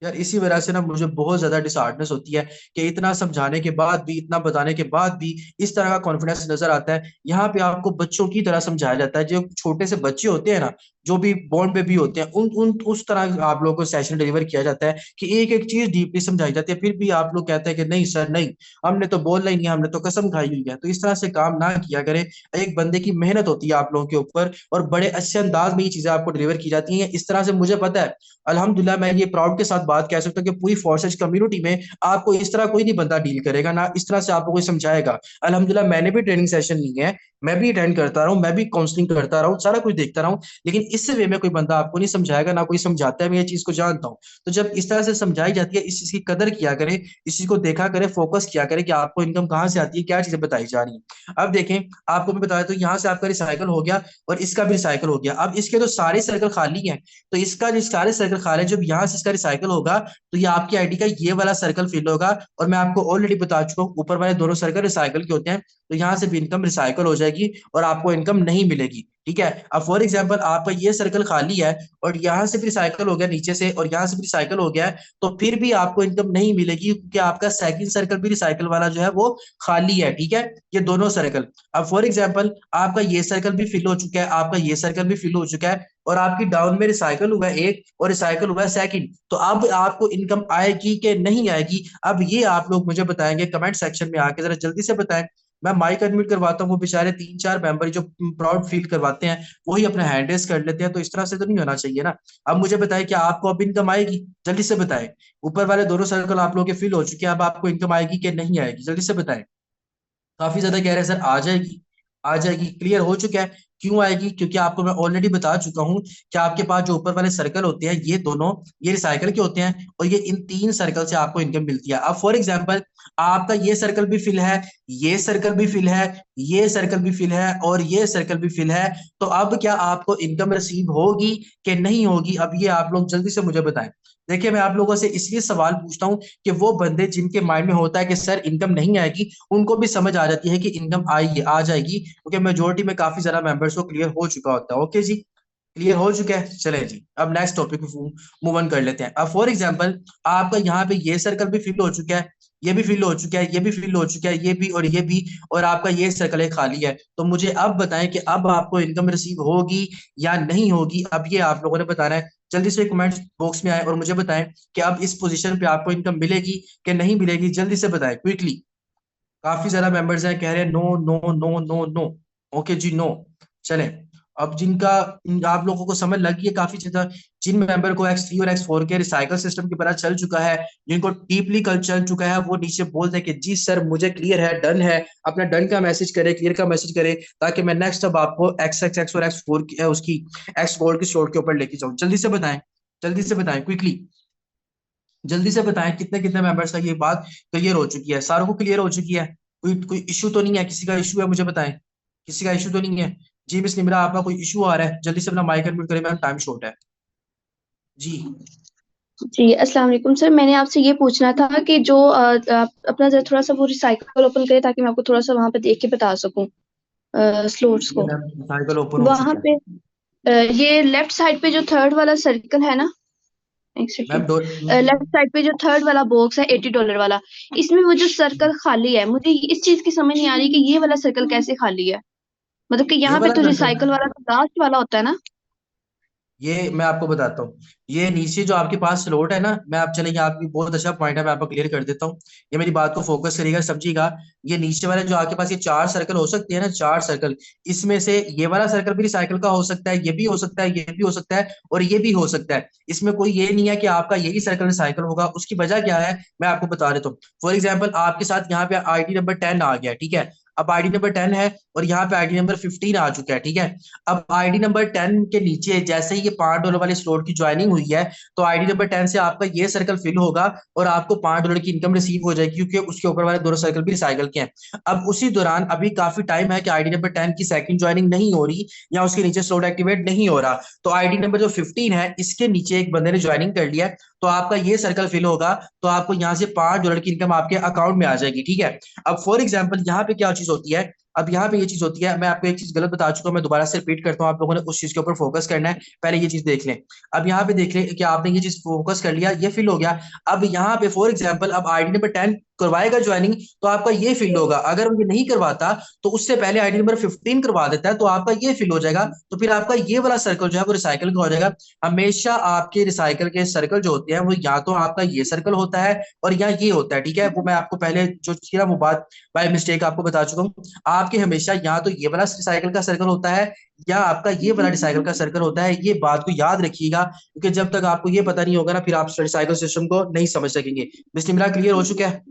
यार इसी वजह से ना मुझे बहुत ज्यादा डिसहार्डनेस होती है कि इतना समझाने के बाद भी, इतना बताने के बाद भी इस तरह का कॉन्फिडेंस नजर आता है। यहाँ पे आपको बच्चों की तरह समझाया जाता है, जो छोटे से बच्चे होते हैं ना, जो भी बॉन्ड पे भी होते हैं, उन उन उस तरह आप लोगों को सेशन डिलीवर किया जाता है कि एक एक चीज डीपली समझाई जाती है। फिर भी आप लोग कहते हैं कि नहीं सर नहीं, हमने तो बोलना ही नहीं, हमने तो कसम खाई हुई है। तो इस तरह से काम ना किया करें। एक बंदे की मेहनत होती है आप लोगों के ऊपर और बड़े अच्छे अंदाज में ये चीजें आपको डिलीवर की जाती हैं। इस तरह से मुझे पता है, अल्हम्दुलिल्लाह, मैं ये प्राउड के साथ बात कह सकता हूँ कि पूरी फोर्सेज कम्युनिटी में आपको इस तरह कोई नहीं बंदा डील करेगा, ना इस तरह से आपको कोई समझाएगा। अल्हम्दुलिल्लाह, मैंने भी ट्रेनिंग सेशन ली है, मैं भी अटेंड करता रहा हूँ, मैं भी काउंसलिंग करता रहा हूँ, सारा कुछ देखता रहा हूँ, लेकिन इस वे में कोई बंदा आपको नहीं समझाएगा, ना कोई समझाता है। मैं ये चीज को जानता हूँ। तो जब इस तरह से समझाई जाती है, इस चीज की कदर किया करे, इस चीज को देखा करे, फोकस किया करे कि आपको इनकम कहाँ से आती है, क्या चीजें बताई जा रही है। अब देखें, आपको मैं बताया तो यहाँ से आपका रिसाइकल हो गया और इसका भी रिसाइकल हो गया। अब इसके तो सारे सर्कल खाली हैं, तो इसका जो सारे सर्कल खाली है, जब यहाँ से इसका रिसाइकल होगा तो ये आपकी आईडी का ये वाला सर्कल फिल होगा। और मैं आपको ऑलरेडी बता चुका हूँ, ऊपर वाले दोनों सर्कल रिसाइकल के होते हैं, तो यहाँ से भी इनकम रिसाइकल हो जाएगी और आपको इनकम नहीं मिलेगी, ठीक है। अब फॉर एग्जाम्पल आपका ये सर्कल खाली है और यहाँ से भी रिसाइकल हो गया नीचे से और यहाँ से भी रिसाइकल हो गया है, तो फिर भी आपको इनकम नहीं मिलेगी, क्योंकि आपका सेकंड सर्कल भी रिसाइकल वाला जो है वो खाली है, ठीक है। ये दोनों सर्कल, अब फॉर एग्जाम्पल आपका ये सर्कल भी फिल हो चुका है, आपका ये सर्कल भी फिल हो चुका है, और आपकी डाउन में रिसाइकल हुआ है एक और रिसाइकल हुआ है सेकंड, तो अब आपको इनकम आएगी कि नहीं आएगी? अब ये आप लोग मुझे बताएंगे कमेंट सेक्शन में आके, जरा जल्दी से बताएं। मैं माइक अनम्यूट करवाता हूँ, वो बेचारे 3-4 मेंबर जो प्राउड फील करवाते हैं वही अपना हैंड रेस कर लेते हैं, तो इस तरह से तो नहीं होना चाहिए ना। अब मुझे बताएं, क्या आपको अब इनकम आएगी? जल्दी से बताएं। ऊपर वाले दोनों सर्कल आप लोगों के फिल हो चुके हैं, अब आपको इनकम आएगी कि नहीं आएगी? जल्दी से बताएं। काफी ज्यादा कह रहे हैं सर आ जाएगी, आ जाएगी, क्लियर हो चुका है। क्यों आएगी? क्योंकि आपको मैं ऑलरेडी बता चुका हूं कि आपके पास जो ऊपर वाले सर्कल होते हैं ये दोनों, ये रिसाइकल के होते हैं और ये इन 3 सर्कल से आपको इनकम मिलती है। अब फॉर एग्जांपल आपका ये सर्कल भी फिल है, ये सर्कल भी फिल है, ये सर्कल भी फिल है और ये सर्कल भी फिल है, तो अब क्या आपको इनकम रिसीव होगी कि नहीं होगी? अब ये आप लोग जल्दी से मुझे बताएं। देखिए, मैं आप लोगों से इसलिए सवाल पूछता हूँ कि वो बंदे जिनके माइंड में होता है कि सर इनकम नहीं आएगी, उनको भी समझ आ जाती है कि इनकम आएगी, आ जाएगी, क्योंकि मेजोरिटी में काफी ज्यादा मेंबर्स को क्लियर हो चुका होता है। ओके जी, क्लियर हो चुका है। चले जी, अब नेक्स्ट टॉपिक पे मूव ऑन कर लेते हैं। अब फॉर एग्जांपल आपका यहाँ पे ये सर्कल भी फिल हो चुका है, ये भी फिल हो चुका है, ये भी फिल हो चुका है, ये भी और ये भी, और आपका ये सर्कल है खाली है। तो मुझे अब बताएं कि अब आपको इनकम रिसीव होगी या नहीं होगी? अब ये आप लोगों ने बताना है। जल्दी से कमेंट बॉक्स में आए और मुझे बताएं कि अब इस पोजीशन पे आपको इनकम मिलेगी कि नहीं मिलेगी? जल्दी से बताएं क्विकली। काफी ज्यादा मेंबर्स हैं कह रहे हैं no no no no no. Okay जी, नो। चलें, अब जिनका आप लोगों को समझ लगी है काफी ज्यादा, जिन मेंबर को X3 और X4 के रिसाइकल सिस्टम के पता चल चुका है, जिनको डीपली कल चल चुका है, वो नीचे बोल दें कि जी सर मुझे क्लियर है, डन है। अपना डन का मैसेज करें, क्लियर का मैसेज करें, ताकि मैं नेक्स्ट अब आपको XXX और X4 की उसकी एक्स गोल्ड की शॉर्ट के ऊपर लेके जाऊं। जल्दी से बताएं, जल्दी से बताएं क्विकली, जल्दी से बताएं कितने कितने मेंबर्स का ये बात क्लियर हो चुकी है? सारों को क्लियर हो चुकी है? कोई कोई इशू तो नहीं है? किसी का इशू है मुझे बताएं, किसी का इशू तो नहीं है? जी मिस निमरा, आपका कोई इशू आ रहा है? जल्दी से अपना माइक अनम्यूट करें, मैम टाइम शॉर्ट है जी। जी अस्सलाम वालेकुम सर, मैंने आपसे ये पूछना था कि जो आप अपना जरा थोड़ा सा वो रिसाइकल ओपन करें ताकि मैं आपको थोड़ा सा वहां पे देख के बता सकूं स्लोट्स ये को मैम साइकिल ओपन हो वहां चुका पे। है। ये लेफ्ट साइड पे जो थर्ड वाला सर्कल है ना, एक मैम सेकेंड, लेफ्ट साइड पे जो थर्ड वाला बॉक्स है $80 वाला, इसमें वो जो सर्कल खाली है, मुझे इस चीज की समझ नहीं आ रही कि ये वाला सर्कल कैसे खाली है। मतलब कि ये यहाँ पे वाला तो सर्कल, रिसाइकल वाला तो लास्ट वाला होता है ना। ये मैं आपको बताता हूँ। ये नीचे जो आपके पास स्लॉट है ना, मैं आप चलेंगे, आपकी बहुत अच्छा पॉइंट है, मैं आपको क्लियर कर देता हूँ। ये मेरी बात को फोकस करिएगा, समझिएगा। ये नीचे वाले जो आपके पास ये 4 सर्कल हो सकते हैं ना, 4 सर्कल, इसमें से ये वाला सर्कल भी रिसाइकल का हो सकता है, ये भी हो सकता है, ये भी हो सकता है, और ये भी हो सकता है। इसमें कोई ये नहीं है कि आपका यही सर्कल रिसाइकल होगा। उसकी वजह क्या है मैं आपको बता देता हूँ। फॉर एग्जाम्पल आपके साथ यहाँ पे आईडी नंबर 10 आ गया, ठीक है। अब आईडी नंबर 10 है और यहाँ पे आईडी नंबर 15 आ चुका है, ठीक है। अब आईडी नंबर 10 के नीचे जैसे ही ये $5 वाले स्लॉट की ज्वाइनिंग हुई है, तो आईडी नंबर 10 से आपका ये सर्कल फिल होगा और आपको $5 की इनकम रिसीव हो जाएगी, क्योंकि उसके ऊपर वाले दोनों सर्कल भी रिसाइकल के हैं। अब उसी दौरान अभी काफी टाइम है कि आईडी नंबर 10 की सेकंड ज्वाइनिंग नहीं हो रही या उसके नीचे स्लॉट एक्टिवेट नहीं हो रहा, तो आईडी नंबर जो 15 है इसके नीचे एक बंदे ने ज्वाइनिंग कर लिया है, तो आपका ये सर्कल फिल होगा, तो आपको यहाँ से $5 की इनकम आपके अकाउंट में आ जाएगी, ठीक है। अब फॉर एग्जाम्पल यहाँ पे क्या चीज होती है, अब यहाँ पे ये चीज होती है, मैं आपको एक चीज गलत बता चुका हूँ, मैं दोबारा से रिपीट करता हूँ, आप लोगों ने उस चीज के ऊपर फोकस करना है। पहले ये चीज देख लें। अब यहाँ पे देख लें कि आपने ये चीज फोकस कर लिया, ये फिल हो गया। अब यहाँ पे फॉर एग्जाम्पल अब आईडी नंबर 10 करवाएगा ज्वाइनिंग, तो आपका ये फिल होगा। अगर वो ये नहीं करवाता तो उससे पहले आईडी नंबर 15 करवा देता है, तो आपका ये फिल हो जाएगा, तो फिर आपका ये वाला सर्कल जो है वो रिसाइकल का हो जाएगा। हमेशा आपके रिसाइकल के सर्कल जो होते हैं वो या तो आपका ये सर्कल होता है और या ये होता है, ठीक है। वो मैं आपको पहले जो थी ना वो बात बाय मिस्टेक आपको बता चुका हूँ। आपके हमेशा या तो ये वाला रिसाइकल का सर्कल होता है या आपका ये वाला रिसाइकल का सर्कल होता है। ये बात को याद रखिएगा, क्योंकि जब तक आपको ये पता नहीं होगा ना, फिर आप रिसाइकल सिस्टम को नहीं समझ सकेंगे। मिस्टर मेरा क्लियर हो चुका है?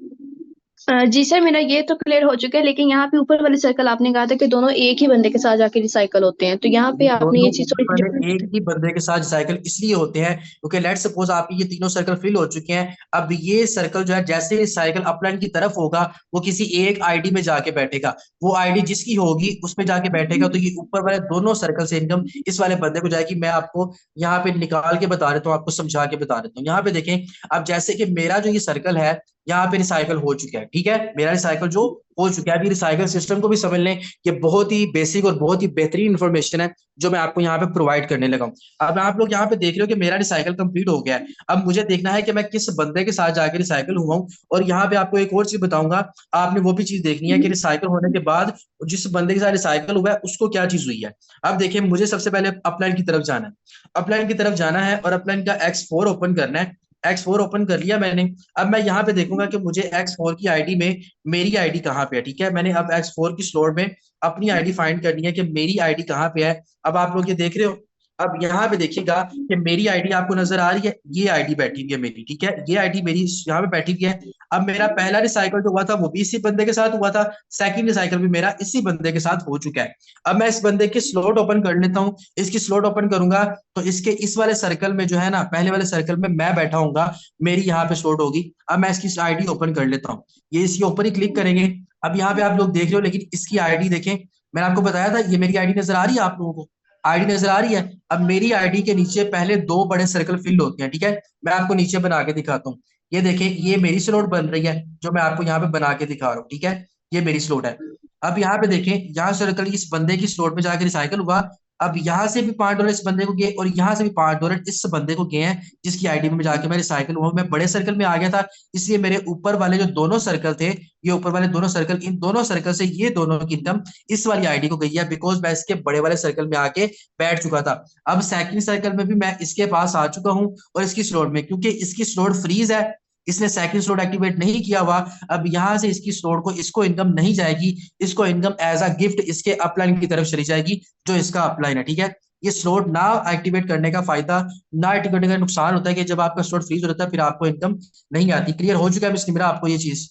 जी सर, मेरा ये तो क्लियर हो चुका है, लेकिन यहाँ पे ऊपर वाले सर्कल आपने कहा था कि दोनों एक ही बंदे के साथ जाके रिसाइकल होते हैं, तो यहाँ पे ये आपने दोनों ये चीज ऊपर थोड़ी सी वाले एक डिफरेंट। ही बंदे के साथ साइकिल इसलिए होते हैं क्योंकि लेट सपोज आपके ये तीनों सर्कल फिल हो चुके हैं। अब ये सर्कल जो है जैसे ही साइकिल अपलाइन की तरफ होगा, वो किसी एक आईडी में जाके बैठेगा। वो आईडी जिसकी होगी उसमें जाके बैठेगा, तो ये ऊपर वाले दोनों सर्कल से इनकम इस वाले बंदे को जाएगी। मैं आपको यहाँ पे निकाल के बता देता हूँ, आपको समझा के बता देता हूँ। यहाँ पे देखें, अब जैसे कि मेरा जो ये सर्कल है यहाँ पे रिसाइकल हो चुका है, ठीक है। मेरा रिसाइकल जो हो चुका है, अभी रिसाइकल सिस्टम को भी समझ लें, ये बहुत ही बेसिक और बहुत ही बेहतरीन इंफॉर्मेशन है जो मैं आपको यहाँ पे प्रोवाइड करने लगा हूँ। अब आप लोग यहाँ पे देख रहे हो कि मेरा रिसाइकल कंप्लीट हो गया है। अब मुझे देखना है कि मैं किस बंदे के साथ जाके रिसाइकल हुआ हूँ। और यहाँ पे आपको एक और चीज बताऊंगा, आपने वो भी चीज देखनी है कि रिसाइकल होने के बाद जिस बंदे के साथ रिसाइकल हुआ है उसको क्या चीज हुई है। अब देखिए, मुझे सबसे पहले अपलाइन की तरफ जाना है। अपलाइन की तरफ जाना है और अपलाइन का X4 ओपन करना है। X4 ओपन कर लिया मैंने। अब मैं यहाँ पे देखूंगा कि मुझे X4 की आईडी में मेरी आईडी कहाँ पे है, ठीक है। मैंने अब X4 की स्लॉट में अपनी आईडी फाइंड करनी है कि मेरी आईडी कहाँ पे है। अब आप लोग ये देख रहे हो, अब यहाँ पे देखिएगा कि मेरी आईडी आपको नजर आ रही है, ये आईडी बैठी हुई है मेरी, ठीक है। ये आईडी मेरी यहाँ पे बैठी हुई है। अब मेरा पहला रिसाइकल जो हुआ था वो भी इसी बंदे के साथ हुआ था, सेकंड रिसाइकल भी मेरा इसी बंदे के साथ हो चुका है। अब मैं इस बंदे की स्लॉट ओपन कर लेता हूँ। इसकी स्लॉट ओपन करूंगा तो इसके इस वाले सर्कल में जो है ना, पहले वाले सर्कल में मैं बैठा हूंगा, मेरी यहाँ पे स्लॉट होगी। अब मैं इसकी आईडी ओपन कर लेता हूँ, ये इसके ऊपर ही क्लिक करेंगे। अब यहाँ पे आप लोग देख रहे हो, लेकिन इसकी आईडी देखें, मैंने आपको बताया था ये मेरी आईडी नजर आ रही है, आप लोगों को आईडी नजर आ रही है। अब मेरी आईडी के नीचे पहले दो बड़े सर्कल फिल होते हैं, ठीक है। मैं आपको नीचे बना के दिखाता हूँ। ये देखें, ये मेरी स्लॉट बन रही है जो मैं आपको यहाँ पे बना के दिखा रहा हूँ, ठीक है। ये मेरी स्लॉट है। अब यहाँ पे देखें, यहाँ सर्कल इस बंदे की स्लॉट में जाकर रिसाइकल हुआ। अब यहाँ से भी $5 इस बंदे को गए और यहाँ से भी $5 इस बंदे को गए हैं जिसकी आईडी में जाके मैं रिसाइकल हुआ। मैं बड़े सर्कल में आ गया था, इसलिए मेरे ऊपर वाले जो दोनों सर्कल थे, ये ऊपर वाले दोनों सर्कल, इन दोनों सर्कल से ये दोनों की इनकम इस वाली आईडी को गई है, बिकॉज मैं इसके बड़े वाले सर्कल में आके बैठ चुका था। अब सेकंड सर्कल में भी मैं इसके पास आ चुका हूँ और इसकी स्लॉट में, क्योंकि इसकी स्लॉट फ्रीज है, इसने सेकंड स्लॉट एक्टिवेट नहीं किया हुआ। अब यहां से इसकी स्लॉट को इसको इनकम नहीं जाएगी, इसको इनकम एज अ गिफ्ट इसके अपलाइन की तरफ चली जाएगी जो इसका अपलाइन है, ठीक है। ये स्लॉट ना एक्टिवेट करने का फायदा, ना एक्टिवेट करने का नुकसान होता है कि जब आपका स्लॉट फ्रीज हो जाता है फिर आपको इनकम नहीं आती। क्लियर हो चुका है मिस निमरा आपको ये चीज?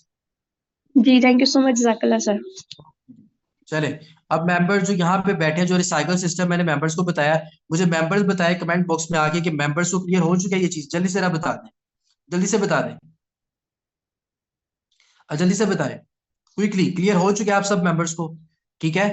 जी थैंक यू सो मच, जज़ाकल्लाह सर। चले, अब मेंबर्स जो यहाँ पे बैठे हैं, जो रिसाइकल सिस्टम मैंने मेंबर्स को बताया, मुझे मेंबर्स बताए कमेंट बॉक्स में आके कि मेंबर्स को क्लियर हो चुका है ये चीज। जल्दी से बता दें, जल्दी से बता दें, जल्दी से बताएं, क्विकली। क्लियर हो चुके हैं आप सब मेंबर्स को? ठीक है,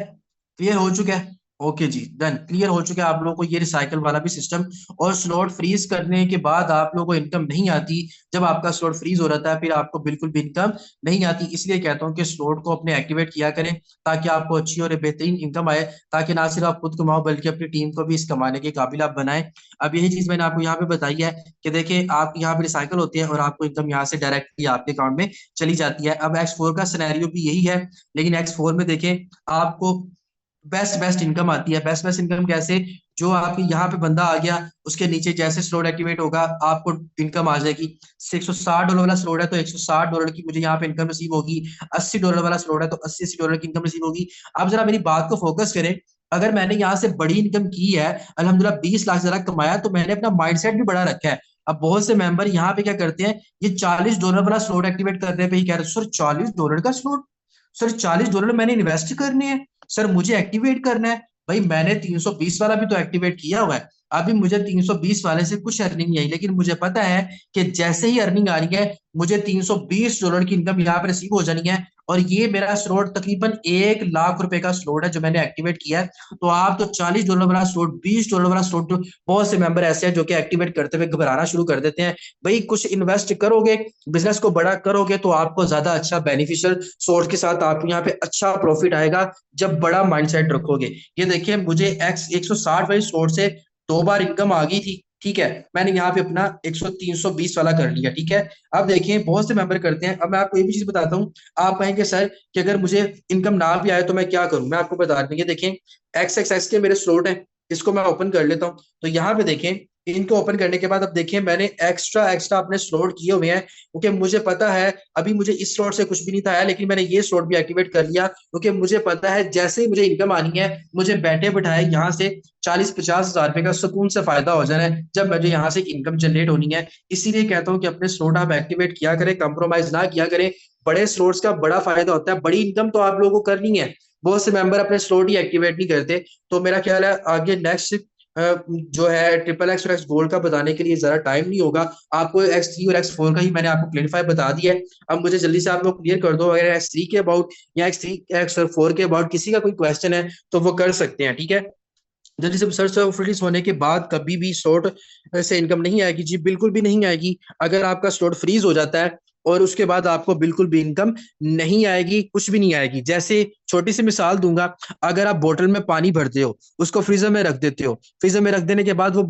क्लियर हो चुका है। ओके जी, डन, क्लियर हो चुका है आप लोगों को ये रिसाइकल वाला भी सिस्टम। और स्लॉट फ्रीज करने के बाद आप लोगों को इनकम नहीं आती। जब आपका स्लॉट फ्रीज हो जाता है फिर आपको बिल्कुल भी इनकम नहीं आती। इसलिए कहता हूँ कि स्लॉट को अपने एक्टिवेट किया करें ताकि आपको अच्छी और बेहतरीन इनकम आए, ताकि ना सिर्फ आप खुद कमाओ बल्कि अपनी टीम को भी इस कमाने के काबिल आप बनाएं। अब यही चीज मैंने आपको यहाँ पे बताई है कि देखिए आप यहाँ पे रिसाइकल होती है और आपको इनकम यहाँ से डायरेक्टली आपके अकाउंट में चली जाती है। अब X4 का सिनेरियो भी यही है, लेकिन X4 में देखें आपको बेस्ट बेस्ट इनकम आती है। बेस्ट बेस्ट इनकम कैसे? जो आपके यहाँ पे बंदा आ गया, उसके नीचे जैसे स्लॉट एक्टिवेट होगा आपको इनकम आ जाएगी। $160 वाला स्लॉट है तो $160 की मुझे यहाँ पे इनकम रिसीव होगी। $80 वाला स्लॉट है तो $80 की इनकम रिसीव होगी। अब जरा मेरी बात को फोकस करें, अगर मैंने यहाँ से बड़ी इनकम की है, अल्हम्दुलिल्लाह 20 लाख जरा कमाया, तो मैंने अपना माइंडसेट भी बड़ा रखा है। अब बहुत से मेंबर यहाँ पे क्या करते हैं, ये $40 वाला स्लॉट एक्टिवेट करने पे ही कह रहे हैं सर $40 का स्लॉट, सर $40 मैंने इन्वेस्ट करने हैं, सर मुझे एक्टिवेट करना है। भाई मैंने 320 वाला भी तो एक्टिवेट किया हुआ है। अभी मुझे 320 वाले से कुछ अर्निंग नहीं आई, लेकिन मुझे पता है कि जैसे ही अर्निंग आ रही है मुझे $320 की इनकम यहाँ पर रिसीव हो जानी है। और ये मेरा स्लॉट तकरीबन 1 लाख रुपए का स्लॉट है जो मैंने एक्टिवेट किया है। तो आप तो $40 वाला स्लॉट, $20 वाला स्लॉट, बहुत से मेंबर ऐसे हैं जो कि एक्टिवेट करते हुए घबराना शुरू कर देते हैं। भाई कुछ इन्वेस्ट करोगे, बिजनेस को बड़ा करोगे तो आपको ज्यादा अच्छा बेनिफिशियल सोर्स के साथ आपको यहाँ पे अच्छा प्रॉफिट आएगा जब बड़ा माइंडसेट रखोगे। ये देखिए मुझे एक्स 160 वाली सोर्स से 2 बार इनकम आ गई थी, ठीक है। मैंने यहाँ पे अपना 320 वाला कर लिया, ठीक है। अब देखिए बहुत से मेंबर करते हैं। अब मैं आपको ये भी चीज बताता हूँ, आप कहेंगे सर कि अगर मुझे इनकम ना भी आए तो मैं क्या करूं। मैं आपको बता देंगे, देखें एक्स के मेरे स्लॉट है, इसको मैं ओपन कर लेता हूँ। तो यहाँ पे देखें, इनको ओपन करने के बाद अब देखिए मैंने एक्स्ट्रा एक्स्ट्रा अपने स्लॉट किए हुए हैं, क्योंकि मुझे पता है अभी मुझे इस स्लॉट से कुछ भी नहीं था आया, लेकिन मैंने ये स्लॉट भी एक्टिवेट कर लिया क्योंकि मुझे पता है जैसे ही मुझे इनकम आनी है मुझे बैठे बिठाए यहाँ से 40-50 हजार रुपए का सुकून से फायदा हो जाना है जब मुझे यहाँ से इनकम जनरेट होनी है। इसीलिए कहता हूँ कि अपने स्लॉट आप एक्टिवेट किया करें, कंप्रोमाइज ना किया करें। बड़े स्लॉट्स का बड़ा फायदा होता है, बड़ी इनकम तो आप लोगों को करनी है। बहुत से मेंबर अपने स्लॉट ही एक्टिवेट नहीं करते। तो मेरा ख्याल है आगे नेक्स्ट जो है XXX और एक्स गोल्ड का बताने के लिए जरा टाइम नहीं होगा। आपको X3 और X4 का ही मैंने आपको क्लियरिफाई बता दिया है। अब मुझे जल्दी से आप लोग क्लियर कर दो, अगर X3 के अबाउट या X4 के अबाउट किसी का कोई क्वेश्चन है तो वो कर सकते हैं, ठीक है। जल्दी से सर्च फ्रीज होने के बाद कभी भी स्लॉट से इनकम नहीं आएगी जी, बिल्कुल भी नहीं आएगी। अगर आपका स्लॉट फ्रीज हो जाता है और उसके बाद आपको बिल्कुल भी इनकम नहीं आएगी, कुछ भी नहीं आएगी। जैसे छोटी सी मिसाल दूंगा, अगर आप बोतल में पानी भरते हो, उसको फ्रीजर में रख देते हो, फ्रीजर में रख देने के बाद वो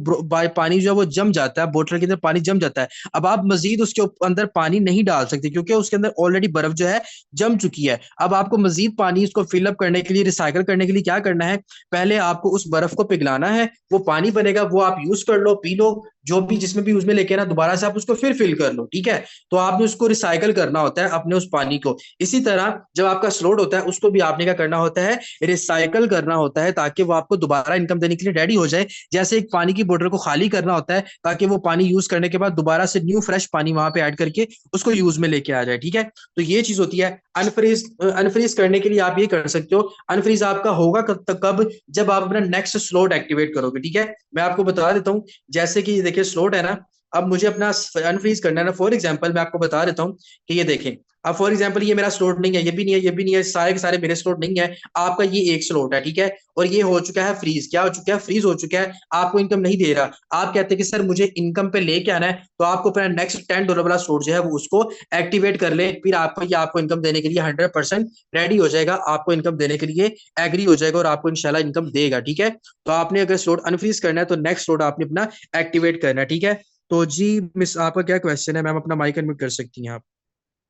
पानी जो है वो जम जाता है, बोतल के अंदर पानी जम जाता है। अब आप मजीद उसके अंदर पानी नहीं डाल सकते क्योंकि उसके अंदर ऑलरेडी बर्फ जो है जम चुकी है। अब आपको मजीद पानी उसको फिलअप करने के लिए, रिसाइकल करने के लिए क्या करना है, पहले आपको उस बर्फ को पिघलाना है, वो पानी बनेगा, वो आप यूज कर लो, पी लो, जो भी जिसमें भी यूज में लेके ना दोबारा से आप उसको फिर फिल कर लो, ठीक है। तो आपने उसको रिसाइकल करना होता है अपने उस पानी को। इसी तरह जब आपका स्लॉट होता है उसको भी आपने क्या करना होता है, रिसाइकल करना होता है ताकि वो आपको दोबारा इनकम देने के लिए रेडी हो जाए। जैसे एक पानी की बोतल को खाली करना होता है ताकि वो पानी यूज करने के बाद दोबारा से न्यू फ्रेश पानी वहां पे ऐड करके उसको यूज में लेके आ जाए, ठीक है। तो ये चीज होती है। अनफ्रीज करने के लिए आप ये कर सकते हो, अनफ्रीज आपका होगा कब, जब आप अपना नेक्स्ट स्लॉट एक्टिवेट करोगे, ठीक है। मैं आपको बता देता हूँ, जैसे कि देखिए स्लॉट है ना, अब मुझे अपना अनफ्रीज करना है ना। फॉर एग्जांपल मैं आपको बता देता हूँ कि ये देखें, अब फॉर एग्जांपल ये मेरा स्लॉट नहीं है, ये भी नहीं है, ये भी नहीं है, सारे के सारे मेरे स्लॉट नहीं है। आपका ये एक स्लॉट है, ठीक है, और ये हो चुका है फ्रीज। क्या हो चुका है? फ्रीज हो चुका है, आपको इनकम नहीं दे रहा। आप कहते हैं कि सर मुझे इनकम पे लेके आना है, तो आपको अपना नेक्स्ट $10 वाला स्लॉट जो है वो उसको एक्टिवेट कर ले, फिर आपको इनकम देने के लिए 100% रेडी हो जाएगा, आपको इनकम देने के लिए एग्री हो जाएगा और आपको इंशाल्लाह इनकम देगा, ठीक है। तो आपने अगर स्लॉट अनफ्रीज करना है तो नेक्स्ट स्लॉट आपने अपना एक्टिवेट करना है, ठीक है। तो जी मिस, आपका क्या क्वेश्चन है? मैम अपना माइक अनम्यूट कर सकती हैं आप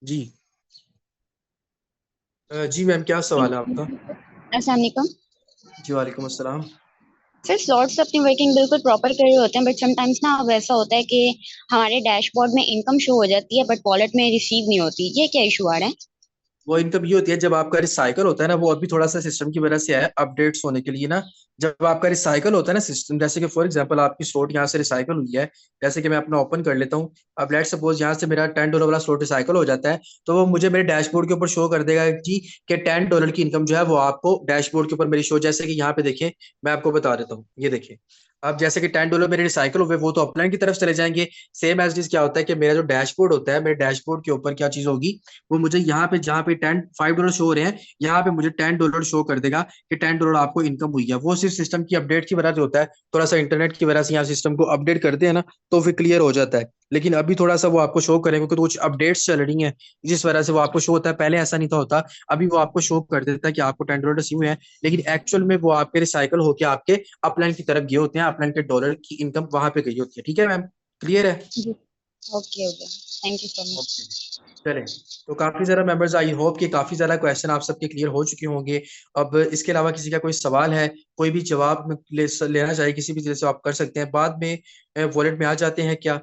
जी। जी मैम, क्या सवाल है आपका? अस्सलाम वालेकुम जी वालेकुम अस्सलाम। सर। स्लॉट्स अपनी वर्किंग बिल्कुल प्रॉपर कर रहे होते हैं, बट समटाइम्स ना अब ऐसा होता है कि हमारे डैशबोर्ड में इनकम शो हो जाती है बट वॉलेट में रिसीव नहीं होती। ये क्या इशू आ रहा है? वो इनकम ये होती है जब आपका रिसाइकल होता है ना, वो अभी थोड़ा सा सिस्टम की वजह से है अपडेट्स होने के लिए ना। जब आपका रिसाइकल होता है ना सिस्टम, जैसे कि फॉर एग्जांपल आपकी स्लॉट यहाँ से रिसाइकल हुई है, जैसे कि मैं अपना ओपन कर लेता हूँ। अब लेट सपोज यहाँ से मेरा $10 वाला स्लॉट रिसाइकल हो जाता है, तो वो मुझे मेरे डैशबोर्ड के ऊपर शो कर देगा जी कि $10 की इनकम जो है वो आपको डैशबोर्ड के ऊपर मेरी शो। जैसे कि यहाँ पे देखिए, मैं आपको बता देता हूँ, ये देखिए अब जैसे कि $10 मेरे रिसाइकल हुए, वो तो अपलाइन की तरफ चले जाएंगे। सेम एज इज क्या होता है कि मेरा जो डैशबोर्ड होता है, मेरे डैशबोर्ड के ऊपर क्या चीज होगी, वो मुझे यहाँ पे जहाँ पे $5 शो हो रहे हैं, यहाँ पे मुझे $10 शो कर देगा कि $10 आपको इनकम हुई है। वो सिर्फ सिस्टम की अपडेट की वजह से होता है, थोड़ा सा इंटरनेट की वजह से यहाँ सिस्टम को अपडेट करते हैं ना, तो फिर क्लियर हो जाता है। लेकिन अभी थोड़ा सा वो आपको शो करेंगे क्योंकि कुछ अपडेट्स चल रही हैं, जिस वजह से वो आपको शो होता है। पहले ऐसा नहीं था होता, अभी वो आपको शो कर देता है कि आपको $10 हुए हैं, लेकिन एक्चुअल में वो आपके रिसाइकल होके आपके अपलाइन की तरफ गए होते हैं, अपलाइन के डॉलर की इनकम वहां पे गई होती है। ठीक है मैम, क्लियर है? जी okay okay, thank you so much. चले, तो काफी ज्यादा मेंबर्स, आई होप कि काफी ज्यादा क्वेश्चन आप सबके क्लियर हो चुके होंगे। अब इसके अलावा किसी का कोई सवाल है, कोई भी जवाब लेना चाहे किसी भी तरह से आप कर सकते हैं। बाद में वॉलेट में आ जाते हैं क्या?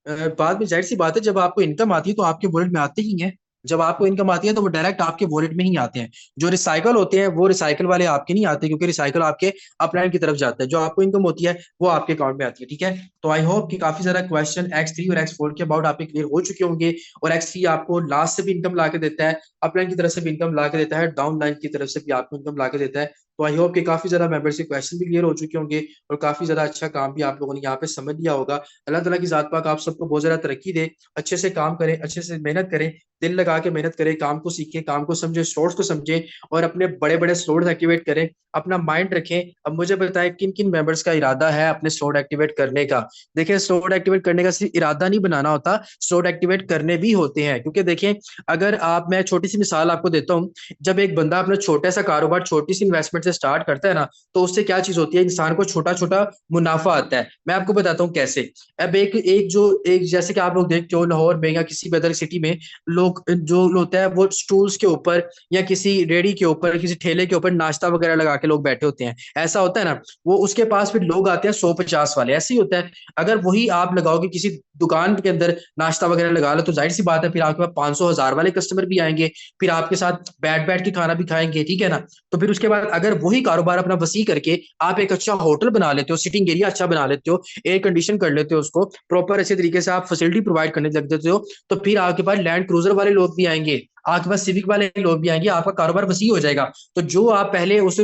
बाद में जाहिर सी बात है, जब आपको इनकम आती है तो आपके वॉलेट में आते ही हैं। जब आपको इनकम आती है तो वो डायरेक्ट आपके वॉलेट में ही आते हैं। जो रिसाइकल होते हैं वो रिसाइकल वाले आपके नहीं आते, क्योंकि रिसाइकल आपके अपलाइन की तरफ जाता है। जो आपको इनकम होती है वो आपके अकाउंट में आती है। ठीक है, तो आई होप कि काफी ज्यादा क्वेश्चन X3 और X4 के अबाउट आपके क्लियर हो चुके होंगे। और X3 आपको लास्ट से भी इनकम ला के देता है, अपलाइन की तरफ से भी इनकम ला के देता है, डाउन लाइन की तरफ से भी आपको इनकम ला के देता है। तो आई होप कि काफी ज्यादा मेंबर्स के क्वेश्चन भी क्लियर हो चुके होंगे और काफी ज्यादा अच्छा काम भी आप लोगों ने यहाँ पे समझ लिया होगा। अल्लाह ताला की जात पाक आप सबको बहुत ज्यादा तरक्की दे, अच्छे से काम करें, अच्छे से मेहनत करें, दिल लगा के मेहनत करें, काम को सीखें, काम को समझें, स्लॉट्स को समझें और अपने बड़े बड़े स्लॉट्स एक्टिवेट करें, अपना माइंड रखें। अब मुझे बताएं किन किन मेंबर्स का इरादा है अपने स्लॉट एक्टिवेट करने का। देखिए, स्लॉट एक्टिवेट करने का सिर्फ इरादा नहीं बनाना होता, स्लॉट एक्टिवेट करने भी होते हैं। क्योंकि देखें, अगर आप, मैं छोटी सी मिसाल आपको देता हूँ, जब एक बंदा अपना छोटा सा कारोबार छोटी सी इन्वेस्टमेंट से स्टार्ट करता है ना, तो उससे क्या चीज होती है, इंसान को छोटा छोटा मुनाफा आता है। मैं आपको बताता हूँ कैसे। अब एक जैसे कि आप लोग देखते हो लाहौर में या किसी भी अदर सिटी में, लोग जो होता है वो स्टूल्स के ऊपर या किसी रेडी के ऊपर, किसी ठेले के ऊपर नाश्ता वगैरह लगा के लोग बैठे होते हैं, ऐसा होता है ना। वो उसके पास फिर लोग आते हैं 100-50 वाले, ऐसे ही होता है। अगर वही आप लगाओगे किसी दुकान के अंदर नाश्ता वगैरह लगा लो, तो जाहिर सी बात है फिर आपके पास 500-1000 वाले कस्टमर भी आएंगे, फिर आपके साथ बैठ बैठ के खाना भी खाएंगे। ठीक है ना? तो फिर उसके बाद अगर वही कारोबार अपना वसी करके आप एक अच्छा होटल बना लेते हो, सिटिंग एरिया अच्छा बना लेते हो, एयर कंडीशन कर लेते हो, उसको प्रॉपर अच्छे तरीके से आप फैसिलिटी प्रोवाइड करने लग जाते हो, तो फिर आपके पास लैंड क्रूजर वाले लोग भी आएंगे, आपके पास सिविक वाले लोग भी आएंगे, आपका कारोबार वसी हो जाएगा। तो जो आप पहले उस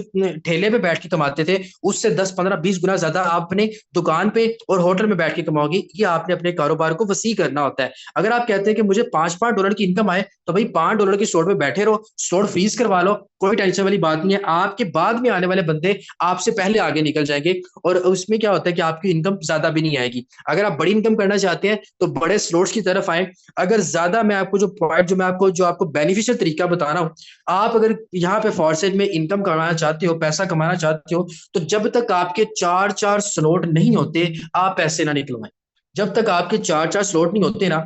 ठेले पे बैठ के कमाते थे, उससे 10-15-20 गुना ज्यादा आप अपने दुकान पे और होटल में बैठ के कमाओगे। ये आपने अपने कारोबार को वसी करना होता है। अगर आप कहते हैं कि मुझे $5 की इनकम आए, तो भाई $5 की स्टोर पे बैठे रहो, स्टोर फ्रीज करवा लो, कोई टेंशन वाली बात नहीं है। आपके बाद में आने वाले बंदे आपसे पहले आगे निकल जाएंगे और उसमें क्या होता है कि आपकी इनकम ज्यादा भी नहीं आएगी। अगर आप बड़ी इनकम करना चाहते हैं तो बड़े स्लॉट्स की तरफ आए। अगर ज्यादा, मैं आपको जो पॉइंट जो आपको बेनिफिशियल तरीका बता रहा हूँ, आप अगर यहाँ पे फॉरसेज में इनकम कमाना चाहते हो, पैसा कमाना चाहते हो, तो जब तक आपके 4-4 स्लॉट नहीं होते, आप पैसे ना निकलवाएं। जब तक आपके 4-4 स्लॉट नहीं होते ना,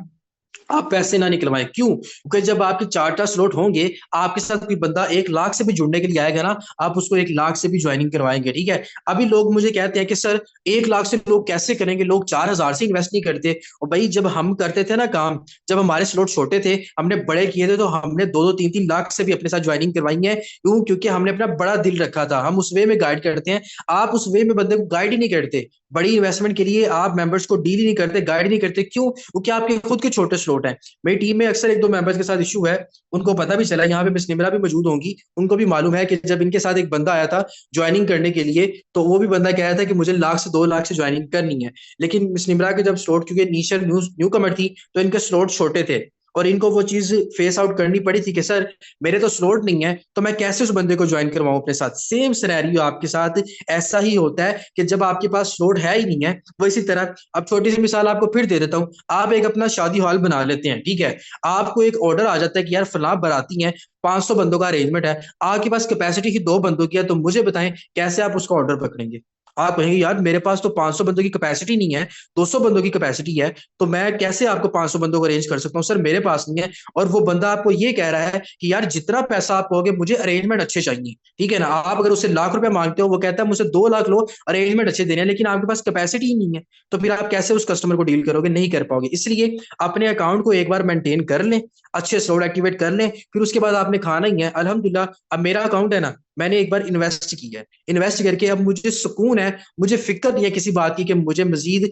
आप पैसे ना निकलवाएं। क्यों? क्योंकि जब आपके 4-4 स्लॉट होंगे, आपके साथ कोई बंदा 1 लाख से भी जुड़ने के लिए आएगा ना, आप उसको 1 लाख से भी ज्वाइनिंग करवाएंगे। ठीक है? अभी लोग मुझे कहते हैं कि सर 1 लाख से लोग कैसे करेंगे, लोग 4000 से इन्वेस्ट नहीं करते। और भाई जब हम करते थे ना काम, जब हमारे स्लॉट छोटे थे, हमने बड़े किए थे, तो हमने 2-2, 3-3 लाख से भी अपने साथ ज्वाइनिंग करवाई है। क्यों? क्योंकि हमने अपना बड़ा दिल रखा था, हम उस वे में गाइड करते हैं। आप उस वे में बंदे को गाइड ही नहीं करते, बड़ी इन्वेस्टमेंट के लिए आप मेंबर्स को डील ही नहीं करते, गाइड नहीं करते। क्यों? क्योंकि आपके खुद के छोटे स्लॉट हैं। मेरी टीम में अक्सर 1-2 मेंबर्स के साथ इशू है, उनको पता भी चला, यहाँ पे मिस निमरा भी मौजूद होंगी, उनको भी मालूम है कि जब इनके साथ एक बंदा आया था ज्वाइनिंग करने के लिए, तो वो भी बंदा कह रहा था कि मुझे 1 लाख से 2 लाख से ज्वाइनिंग करनी है। लेकिन मिस निमरा के जब स्लॉट, क्योंकि इनिशियल न्यू कमर थी, तो इनके स्लॉट छोटे थे और इनको वो चीज फेस आउट करनी पड़ी थी कि सर मेरे तो स्लॉट नहीं है, तो मैं कैसे उस बंदे को ज्वाइन करवाऊं अपने साथ। सेम सिनेरियो आपके साथ ऐसा ही होता है कि जब आपके पास स्लॉट है ही नहीं है, वो इसी तरह। अब छोटी सी मिसाल आपको फिर दे देता हूँ। आप एक अपना शादी हॉल बना लेते हैं, ठीक है? आपको एक ऑर्डर आ जाता है कि यार फलां बाराती है, 500 बंदों का अरेंजमेंट है, आपके पास कैपेसिटी ही 2 बंदों की है, तो मुझे बताएं कैसे आप उसका ऑर्डर पकड़ेंगे? आप कहेंगे यार मेरे पास तो 500 बंदों की कैपेसिटी नहीं है, 200 बंदों की कैपेसिटी है, तो मैं कैसे आपको 500 बंदों को अरेंज कर सकता हूँ? सर मेरे पास नहीं है। और वो बंदा आपको ये कह रहा है कि यार जितना पैसा आप कहोगे मुझे अरेंजमेंट अच्छे चाहिए, ठीक है ना? आप अगर उससे लाख रुपए मांगते हो, वो कहता है मुझे 2 लाख लो, अरेंजमेंट अच्छे देने हैं, लेकिन आपके पास कैपेसिटी ही नहीं है, तो फिर आप कैसे उस कस्टमर को डील करोगे? नहीं कर पाओगे। इसलिए अपने अकाउंट को एक बार मेंटेन कर लें, अच्छे स्लॉट एक्टिवेट कर लें, फिर उसके बाद आपने खाना ही है। अल्हम्दुलिल्लाह अब मेरा अकाउंट है ना, मैंने एक बार इन्वेस्ट किया है, इन्वेस्ट करके अब मुझे सुकून है, मुझे फिक्र नहीं है किसी बात की कि मुझे मजीद